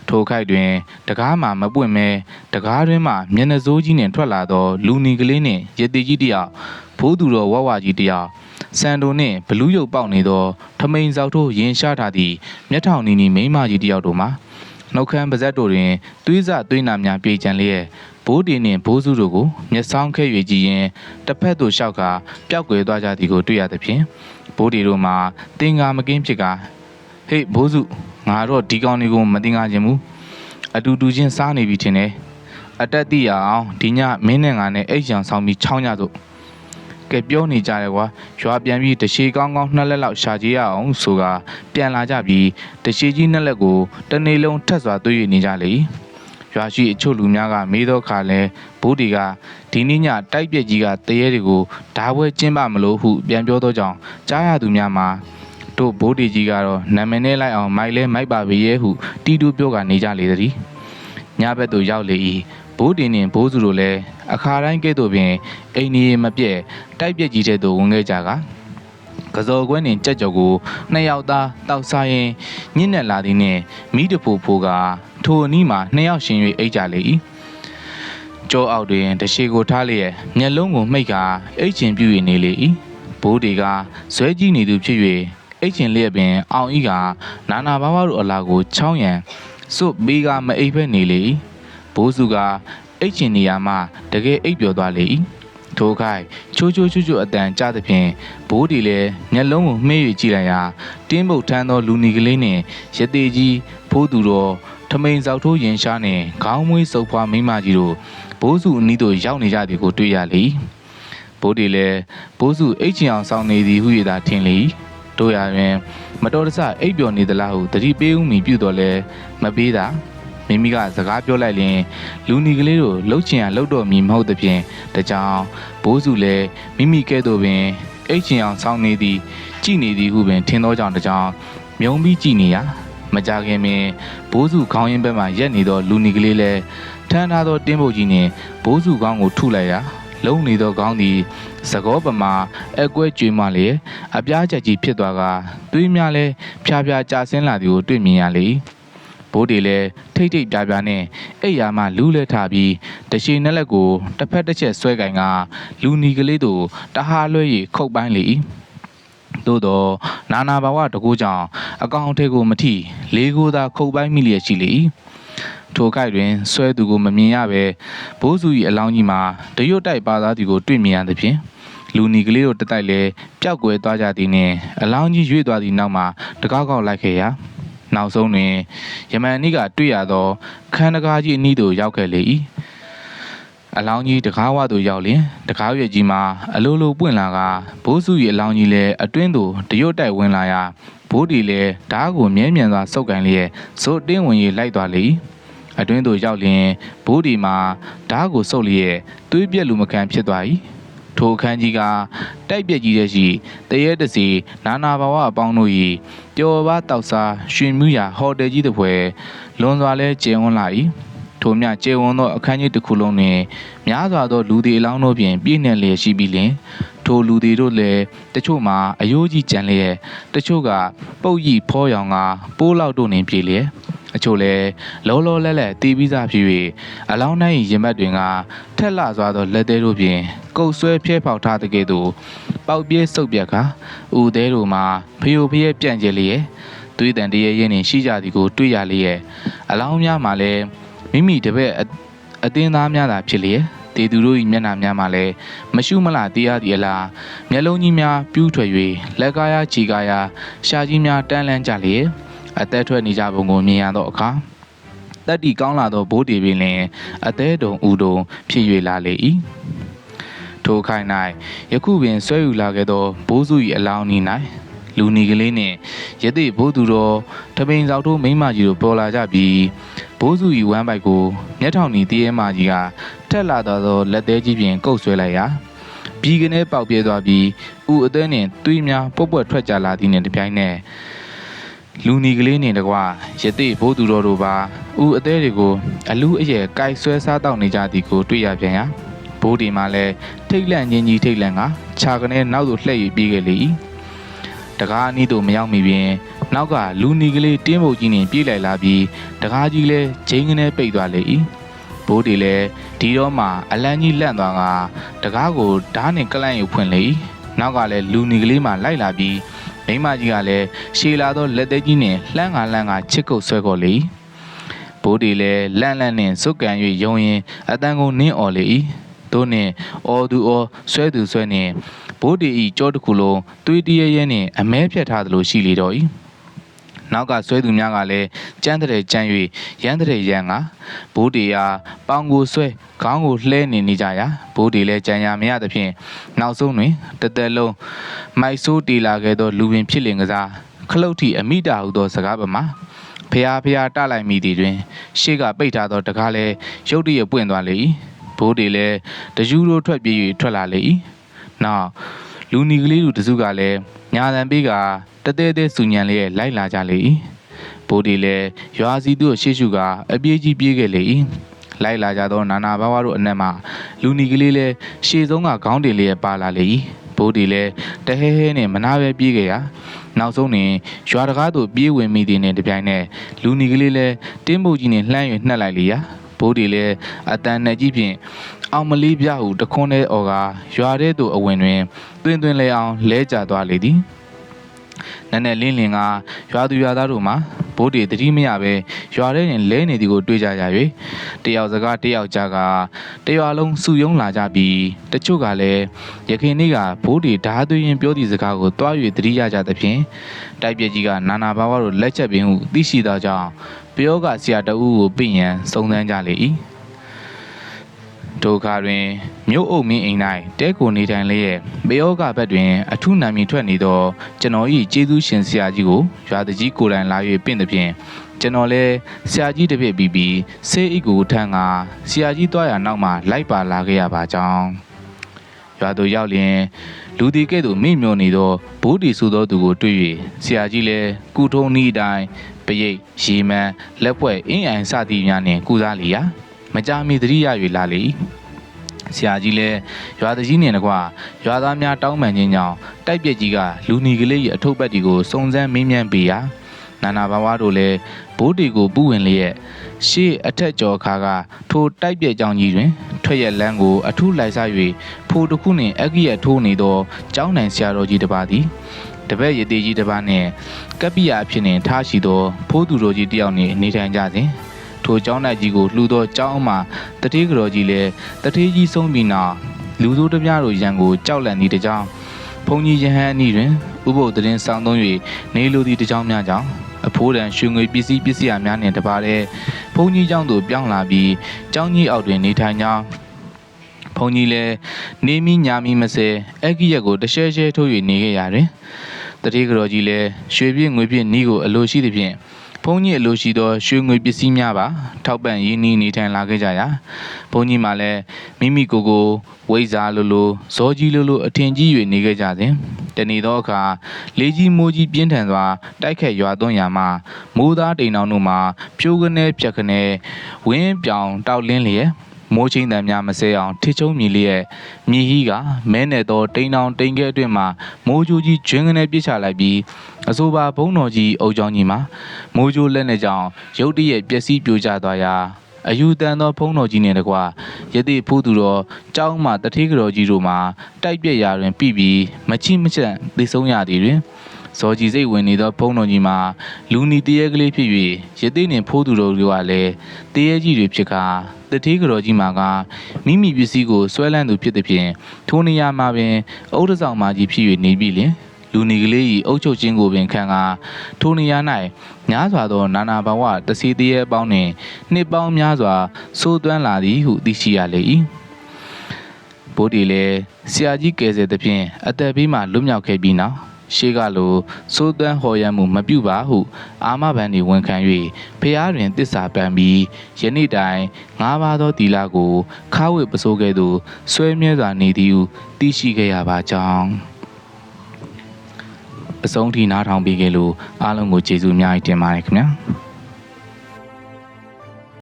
ထိုခိုက်တွင်တကားမှမပွင့်မဲတကားတွင်မှမျက်နှာစိုးကြီးနှင့်ထွက်လာသောလူနီကလေးနှင့်ရတိကြီးတယောက်ဘိုးသူတော်ဝဝကြီးတယောက်စံတိုနှင့်ဘလူးရုပ်ပေါက်နေသောထမိန်စောက်ထိုးရင်ရှားထားသည့်မျက်ထောင်နီမိန်းမကြီးတယောက်တို့မှာနှုတ်ခမ်းပါဇက်တို့တွင်သွေးစသွေးနာများပြေကျန်လျက်ဘိုးတီနှင့်ဘိုးစုတို့ကိုမျက်စောင်းခဲ၍ကြည့်ရင်တစ်ဖက်သို့လျှောက်ကပျောက်ကွယ်သွားကြသည်ကိုတွေ့ရသဖြင့်ဘိုးတီတို့မှာတင်ကာမကင်းဖြစ်ကဟေ့ဘိုးစုငါတော့ဒီကောင်တွေကိုမတင်ကားခြင်းဘူးအတူတူချင်းစားနေပြီထင်တယ်အတက်တိရအောင်ဒီညမင်းနဲ့ငါနဲ့အိတ်ချောင်ဆောင်ပြီးချောင်းကြစို့ကဲပြောနေကြတယ်ကွာရွာပြန်ပြီးတရှည်ကောင်း2လက်လောက်ရှာကြရအောင်ဆိုကပြန်လာကြပြီးတရှည်ကြီး2လက်ကိုတနေ့လုံးထက်စွာသွေး၍နေကြလေရွာရှိအချို့လူများကမေးတော့ခါလဲဘိုးတီကဒီနေ့ညတိုက်ပြက်ကြီးကတရေတွေကိုဓာပွဲကျင်းပမလို့ဟုပြန်ပြောတော့ကြောင်းကြားရသူများမှာတို့ဘိုးတီကြီးကတော့နာမည်နဲ့လိုက်အောင်မိုက်လဲမိုက်ပါပဲရဲ့ဟုတီတူပြောကနေကြလေသည်ညဘက်သို့ရောက်လေ၏ဘိုးတင်နှင့်ဘိုးစုတို့လည်းအခါတိုင်းကဲ့သို့ပင်အိမ်ကြီးမပြည့်တိုက်ပြက်ကြီးတဲ့သို့ဝင်ခဲ့ကြကစော်ကွဲနှင့်ကြက်ကြော်ကို2ယောက်သားတောက်စားရင်ညစ်နဲ့လာသည်နှင့်မိတဖိုဖိုကထိုအနီးမှာ2ယောက်ရှင်၍အိတ်ကြလေ၏ကြောအောက်တွင်တရှိကိုထားလျက်မျက်လုံးကိုမှိတ်ကာအိတ်ချင်ပြူ၍နေလေ၏ဘိုးတီကဇွဲကြီးနေသူဖြစ်၍အိတ်ချင်လျက်ပင်အောင်ဤကနာနာဘာဝတို့အလားကိုချောင်းရန်စွတ်ပေးကမအိပ်ဖက်နေလေ၏ဘိုးစုကအိတ်ချင်နေရာမှတကယ်အိပ်ပျော်သွားလေ၏ထိုခိုက်ချိုးအတန်ကြားသဖြင့်ဘိုးတီလည်းမျက်လုံးကိုမှေး၍ကြည့်လိုက်ရာတင်းပုတ်ထမ်းသောလူနီကလေးနှင့်ရသေးကြီးဖိုးသူတော်ထမိန်စောက်ထိုးရင်ရှားနှင့်ခေါင်းမွေးစုပ်ဖွားမိန်းမကြီးတို့ဘိုးစုအနီးသို့ရောက်နေကြသည်ကိုတွေ့ရလေဘိုးတီလည်းဘိုးစုအိတ်ချင်အောင်ဆောင်နေသည်ဟု၍သာထင်လေတို့ရတွင်မတော်တဆအိပ်ပျော်နေသလားဟုတတိပေးဦးမီပြုတော်လဲမပေးတာမိမိကစကားပြောလိုက်ရင်လူနီကလေးတို့လှုပ်ချင်ရလှုပ်တော့မီမဟုတ်သဖြင့်တကြောင်ဘိုးစုလည်းမိမိကဲ့သို့ပင်အိတ်ချင်အောင်ဆောင်နေသည်ကြည်နေသည်ဟုပင်ထင်သောကြောင့်တကြောင်မြုံပြီးကြည်နေရမကြခင်ပင်ဘိုးစုခေါင်းရင်းဘက်မှရက်နေသောလူနီကလေးလည်းထမ်းထားသောတင်းပုတ်ကြီးနှင့်ဘိုးစုခေါင်းကိုထုလိုက်ရာလုံးနေသောခေါင်းသည်စကောပမာအကွဲကျွေးမလျက်အပြားချက်ကြီးဖြစ်သွားကသွေးများလည်းဖြားဖြားကျဆင်းလာသည်ကိုတွေ့မြင်ရလေဘိုးတီလည်းထိတ်ပြားနဲ့အိပ်ရာမှလူးလဲထားပြီးတရှိနှစ်လက်ကိုတစ်ဖက်တစ်ချက်ဆွဲကင်ကလူနီကလေးတို့တဟားလွှဲ၍ခုတ်ပိုင်းလေ သို့သောနာနာဘာဝတကူကြောင့်အကောင်အထည်ကိုမထိလေးကိုသာခုတ်ပိုင်းမိလျက်ရှိလေ၏ထိုခိုက်တွင်ဆွဲသူကိုမမြင်ရဘဲဘိုးစု၏အလောင်းကြီးမှာတရွတ်တိုက်ပါသားသူကိုတွေ့မြင်ရသဖြင့်လူနီကလေးတို့တတိုက်လဲပျောက်ကွယ်သွားကြသည်နှင့်အလောင်းကြီးရွေ့သွားသည့်နောက်မှာတကောက်ကောက်လိုက်ခဲ့ရာနောက်ဆုံးတွင်ယမန်နီကတွေ့ရသောခန်းတကားကြီးအနီးသို့ရောက်ခဲ့လေ၏အလောင်းကြီးတကားဝသို့ရောက်လျင်တကားရွက်ကြီးမှာအလိုလိုပွင့်လာကဘိုးစု၏အလောင်းကြီးလည်းအတွင်းသို့တရွတ်တိုက်ဝင်လာရာဘိုးဒီလည်းဓားကိုမြဲမြံစွာဆုပ်ကန်လျက်ဇို့တင်းဝင်၍လိုက်သွားလေ၏အတွင်းသို့ရောက်လျင်ဘိုးဒီမှာဓားကိုဆုပ်လျက်သွေးပြက်လူမခံဖြစ်သွား၏ထိုအခန်းကြီးကတိုက်ပြက်ကြီးတဲ့ရှိတရဲတစီနာနာဘာဝအပေါင်းတို့၏ပျော်ပါတောက်စားရွှင်မှုရာဟိုတယ်ကြီးတစ်ဖွဲလွန်စွာလဲကျယ်ဝန်းလာ၏ထိုမြကျယ်ဝန်းသောအခန်းကြီးတစ်ခုလုံးတွင်များစွာသောလူသည်အလောင်းတို့ဖြင့်ပြည့်နှက်လျက်ရှိပြီးလျှင်ထိုလူသည်တို့လည်းတချို့မှာအယိုးကြီးကြံလျက်တချို့ကပုတ်ရီဖောရောင်ကပိုးလောက်တို့နှင့်ပြေလျက်အချို့လည်းလောလောလဲလဲတီးပြီးသားဖြစ်၍အလောင်းတိုင်းရင်ဘတ်တွင်ကထက်လှစွာသောလက်သေးတို့ဖြင့်ကုတ်ဆွဲဖျဲဖောက်ထားတဲ့ကဲ့သို့ပေါက်ပြဲဆုပ်ပြက်ကဦးသေးတို့မှာဖျို့ဖျဲပြန့်ကျလျက်သွေးတန်တရရင်နှင့်ရှိကြသည်ကိုတွေ့ရလျက်အလောင်းများမှာလည်းမိမိတပည့်အတင်းသားများသာဖြစ်လျက်တေသူတို့၏မျက်နှာများမှာလည်းမရှုမလားတရားသည်အလားမျက်လုံးကြီးများပြူးထွက်၍လက်ကားရခြေကားရရှာကြီးများတန်းလန်းကြလျက်အသက်ထွက်နေကြပုံကိုမြင်ရသောအခါတတ်တီကောင်းလာသောဘိုးတီပင်လင်အသေးတုံဦးတုံဖြစ်၍လာလေ၏ထိုခိုင်၌ယခုပင်ဆွဲယူလာခဲ့သောဘိုးစု၏အလောင်းဤ၌လူနီကလေးနှင့်ယသိဘိုးသူတော်တပိန်ဆောင်တို့မိမကြီးတို့ပေါ်လာကြပြီးဘိုးစု၏ဝမ်းပိုက်ကိုမျက်ထောင်ဤတည်းမကြီးကထက်လာသောလက်သေးကြီးဖြင့်ကုတ်ဆွဲလိုက်ရာပြီးကနေပေါက်ပြဲသွားပြီးဥအသေးနှင့်သွေးများပွက်ပွက်ထွက်ကြလာသည်နှင့်တပြိုင်နက်လူနီကလေးနှင့်တကွာယသိဘိုးသူတော်တို့ပါဥအသေးတွေကိုအလူအရဲ့ကိုက်ဆွဲစားတောက်နေကြသည်ကိုတွေ့ရပြန်ရာဘိုးဒီမှာလည်းထိတ်လန့်ချင်းကြီးထိတ်လန့်ကခြာကနေနောက်သို့လှည့်၍ပြေးခဲ့လေ၏တကားအနီးသို့မရောက်မီပင်နောက်ကလူနီကလေးတင်းပုတ်ကြီးနှင့်ပြေးလိုက်လာပြီးတကားကြီးလည်းဂျိန်းကနေပိတ်သွားလေ၏ဘိုးဒီလည်းဒီတော့မှအလန်းကြီးလန့်သွားကတကားကိုဓားနှင့်ကလန့်ယူဖွင့်လေ၏နောက်ကလည်းလူနီကလေးမှလိုက်လာပြီးမိမကြီးကလည်းရှည်လာသောလက်သေးကြီးနှင့်လှမ်းကချစ်ကုပ်ဆွဲခေါ်လေ၏ဘိုးဒီလည်းလန့်နှင့်စုတ်ကန်၍ယုံရင်အတန်ကိုနင်းអော်လေ၏တို့နှင့်အော်သူအော်ဆွဲသူဆွဲနှင့်ဘိုးဒီ၏ကြောတစ်ခုလုံးသွေးတရရဲနှင့်အမဲဖြတ်ထားသလိုရှိလေတော့၏နောက်ကဆွဲသူများကလည်းကြမ်းတဲ့ကြမ်း၍ရမ်းတဲ့ရမ်းကဘိုးဒီအားပေါင်ကိုဆွဲခေါင်းကိုလှဲနေကြရာဘိုးဒီလည်းကြံရမရသဖြင့်နောက်ဆုံးတွင်တသက်လုံးမိုက်ဆိုးတီလာခဲ့သောလူပင်ဖြစ်လင်ကစားခလုတ်ထီအမိတာဟုသောစကားပမာဖျားတလိုက်မိသည်တွင်ရှေ့ကပိတ်ထားသောတကားလည်းရုတ်တရက်ပွင့်သွားလေ၏ဘိုးဒီလည်းတယူတို့ထွက်ပြေး၍ထွက်လာလေ၏နောက်လူနီကလေးတို့တစုကလည်းညာတန်ပေးကတသေးသေးစုညံလေးလိုက်လာကြလေ၏ဘိုးဒီလည်းရွာစီတို့ရှေ့ရှုကအပြေးကြီးပြေးခဲ့လေ၏လိုက်လာကြသောနာနာဘာဝတို့အနက်မှလူနီကလေးလည်းရှေ့ဆုံးကခေါင်းတင်လေးပါလာလေ၏ဘိုးဒီလည်းတဟဲဟဲနဲ့မနာပဲပြေးခဲ့ရာနောက်ဆုံးတွင်ရွာတကားသို့ပြေးဝင်မိသည်နှင့်တပြိုင်နက်လူနီကလေးလည်းတင်းပုတ်ကြီးနှင့်လှမ်း၍နှက်လိုက်လေရာဘိုးဒီလည်းအတန်နဲ့ကြီးဖြင့်အောင်မလေးပြဟုတခွန်းတဲ့အော်ကရွာထဲသို့အဝင်တွင်တွင်လဲအောင်လဲကျသွားလေသည်နက်နက်လင်းကရွာသူရွာသားတို့မှာဘိုးဒီတတိမရပဲရွာထဲတွင်လဲနေသည်ကိုတွေ့ကြရ၍တယောက်စကားတယောက်ကြားကတရွာလုံးစုယုံလာကြပြီးတချို့ကလည်းရခင်နေ့ကဘိုးဒီဓာသွေးရင်ပြောသည့်စကားကိုတွား၍တတိရကြသဖြင့်တိုက်ပြက်ကြီးကနာနာဘာဝတို့လက်ချက်ပင်ဟုသိရှိသောကြောင့်ပြောကဆရာတဦးကိုပြင်ရန်စုံစမ်းကြလေ၏ဒုက္ခတွင်မြို့အုပ်မင်းအိမ်၌တဲကိုနေထိုင်လျက်ဘေယောကဘက်တွင်အထုနာမည်ထွက်နေသောကျွန်တော်၏ကျေးဇူးရှင်ဆရာကြီးကိုရွာသူကြီးကိုယ်တိုင်လာ၍ပင့်သည်ဖြင့်ကျွန်တော်လည်းဆရာကြီးတစ်ပြည့်ပြီးဆေးအိတ်ကိုထမ်းကဆရာကြီးတွားရနောက်မှလိုက်ပါလာခဲ့ရပါကြောင်းရွာသူရောက်လျင်လူဒီကဲ့သို့မိမျောနေသောဘိုးဒီဆိုသောသူကိုတွေ့၍ဆရာကြီးလည်းကုထုံးဤတိုင်းပရိတ်ရေမန်းလက်ဖွဲ့အင်းအိုင်စသည်များနှင့်ကုစားလျာမကြာမီသတိရ၍လာလေဆရာကြီးလည်းရွာသူကြီးနှင့်တကွရွာသားများတောင်းပန်ခြင်းကြောင့်တိုက်ပြက်ကြီးကလူနီကလေး၏အထုပ်ပတ်တီကိုစုံစမ်းမေးမြန်းပေးရာနာနာဘာဝတို့လည်းဘိုးတီကိုပူဝင်လျက်ရှေ့အထက်ကျော်ခါကထိုတိုက်ပြက်ကြောင်ကြီးတွင်ထွက်ရလန်းကိုအထုလိုက်စား၍ဖိုးတစ်ခုနှင့်အကိရထိုးနေသောကျောင်းနိုင်ဆရာတော်ကြီးတစ်ပါးသည် တပည့်ရသေးကြီးတစ်ပါးနဲ့ကပ္ပိယဖြစ်နေထားရှိသောဖိုးသူတော်ကြီးတယောက်နှင့်နေထိုင်ကြစဉ်ထိုကျောင်းတိုက်ကြီးကိုလှူသောကျောင်းမှတတိကတော်ကြီးလည်းတတိကြီးဆုံးပြီးနောက်လူသူတစ်ပြားတို့ရန်ကိုကြောက်လန့်သည့်တကြောင်ဘုန်းကြီးယဟန်အနီးတွင်ဥပုပ်တရင်ဆောင်သုံး၍နေလိုသည့်တကြောင်များကြောင့်အဖိုးတန်ရွှေငွေပစ္စည်းအများနှင့်တပါတဲ့ဘုန်းကြီးကျောင်းသို့ပြောင်းလာပြီးကျောင်းကြီးအောက်တွင်နေထိုင်ကြောင်းဘုန်းကြီးလည်းနေမိညာမိမစဲအကိရက်ကိုတရှဲရှဲထိုး၍နေခဲ့ရာတွင်တတိကတော်ကြီးလည်းရွှေပြည့်ငွေပြည့်နီးကိုအလိုရှိသဖြင့်ဘုန်းကြီးအလိုရှိသောရွှေငွေပစ္စည်းများပါထောက်ပံ့ရင်းနှီးနေထိုင်လာခဲ့ကြရာဘုန်းကြီးမှလည်းမိမိကိုယ်ကိုဝိဇ္ဇာလိုဇောကြီးလိုအထင်ကြီး၍နေခဲ့ကြစဉ်တနေ့သောအခါလေကြီးမိုးကြီးပြင်းထန်စွာတိုက်ခတ်ရွာသွန်းရာမှာမိုးသားတိမ်တောင်တို့မှာဖြိုးကနေဖြတ်ကနေဝင်းပြောင်တောက်လင်းလျက်မိုးချင်းတံများမစဲအောင်ထိချုံမြည်လျက်မြေဟီးကမဲနဲ့သောတိမ်တောင်တိမ်ကဲအတွင်းမှာမိုးကြိုးကြီးကျွင်းကနေပြစ်ချလိုက်ပြီးအဆိုပါဘုံတော်ကြီးအုပ်ချောင်းကြီးမှာမိုးကြိုးလက်နဲ့ကြောင့်ရုတ်တရက်ပျက်စီးပြိုကျသွားရာအယူတန်သောဘုံတော်ကြီးနှင့်တကွယသိဖိုးသူတော်ကျောင်းမှတထေးကတော်ကြီးတို့မှာတိုက်ပြက်ရာတွင်ပြီးပြီးမချိမချန့်သိဆုံးရသည်တွင်ဇော်ကြီးစိတ်ဝင်နေသောဘုံတော်ကြီးမှာလူနီတရေကလေးဖြစ်၍ယသိနှင့်ဖိုးသူတော်တို့ကလည်းတရေကြီးတွေဖြစ်ကာတထေးကတော်ကြီးမှာကမိမိပစ္စည်းကိုဆွဲလန်းသူဖြစ်သည်ဖြင့်ထိုနေရာမှာပင်အုတ်တဆောင်မကြီးဖြစ်၍နေပြီလျှင်လူနီကလေး၏အုပ်ချုပ်ခြင်းကိုပင်ခံကာထိုနေရာ၌များစွာသောနာနာဘဝတစီတရေပေါင်းနှင့်နှစ်ပေါင်းများစွာဆိုးသွမ်းလာသည်ဟုသိရှိရလေ၏ဘိုးဒီလည်းဆရာကြီးကယ်ဆယ်သဖြင့်အသက်ဘေးမှလွတ်မြောက်ခဲ့ပြီးနောက်ရှေးကလိုစိုးသွမ်းဟော်ရမ်းမှုမပြုပါဟုအာမဘန်တွေဝန်ခံ၍ဖျားတွင်တစ္ဆာပန်ပြီးယနေ့တိုင်၅ပါးသောသီလကိုခါဝစ်ပစိုးကဲ့သို့ဆွဲမြဲစွာနေသည်ဟုသိရှိခဲ့ရပါကြောင်းအဆုံးထိနားထောင်ပေးခဲ့လို့အားလုံးကိုကျေးဇူးအများကြီးတင်ပါတယ်ခင်ဗျာ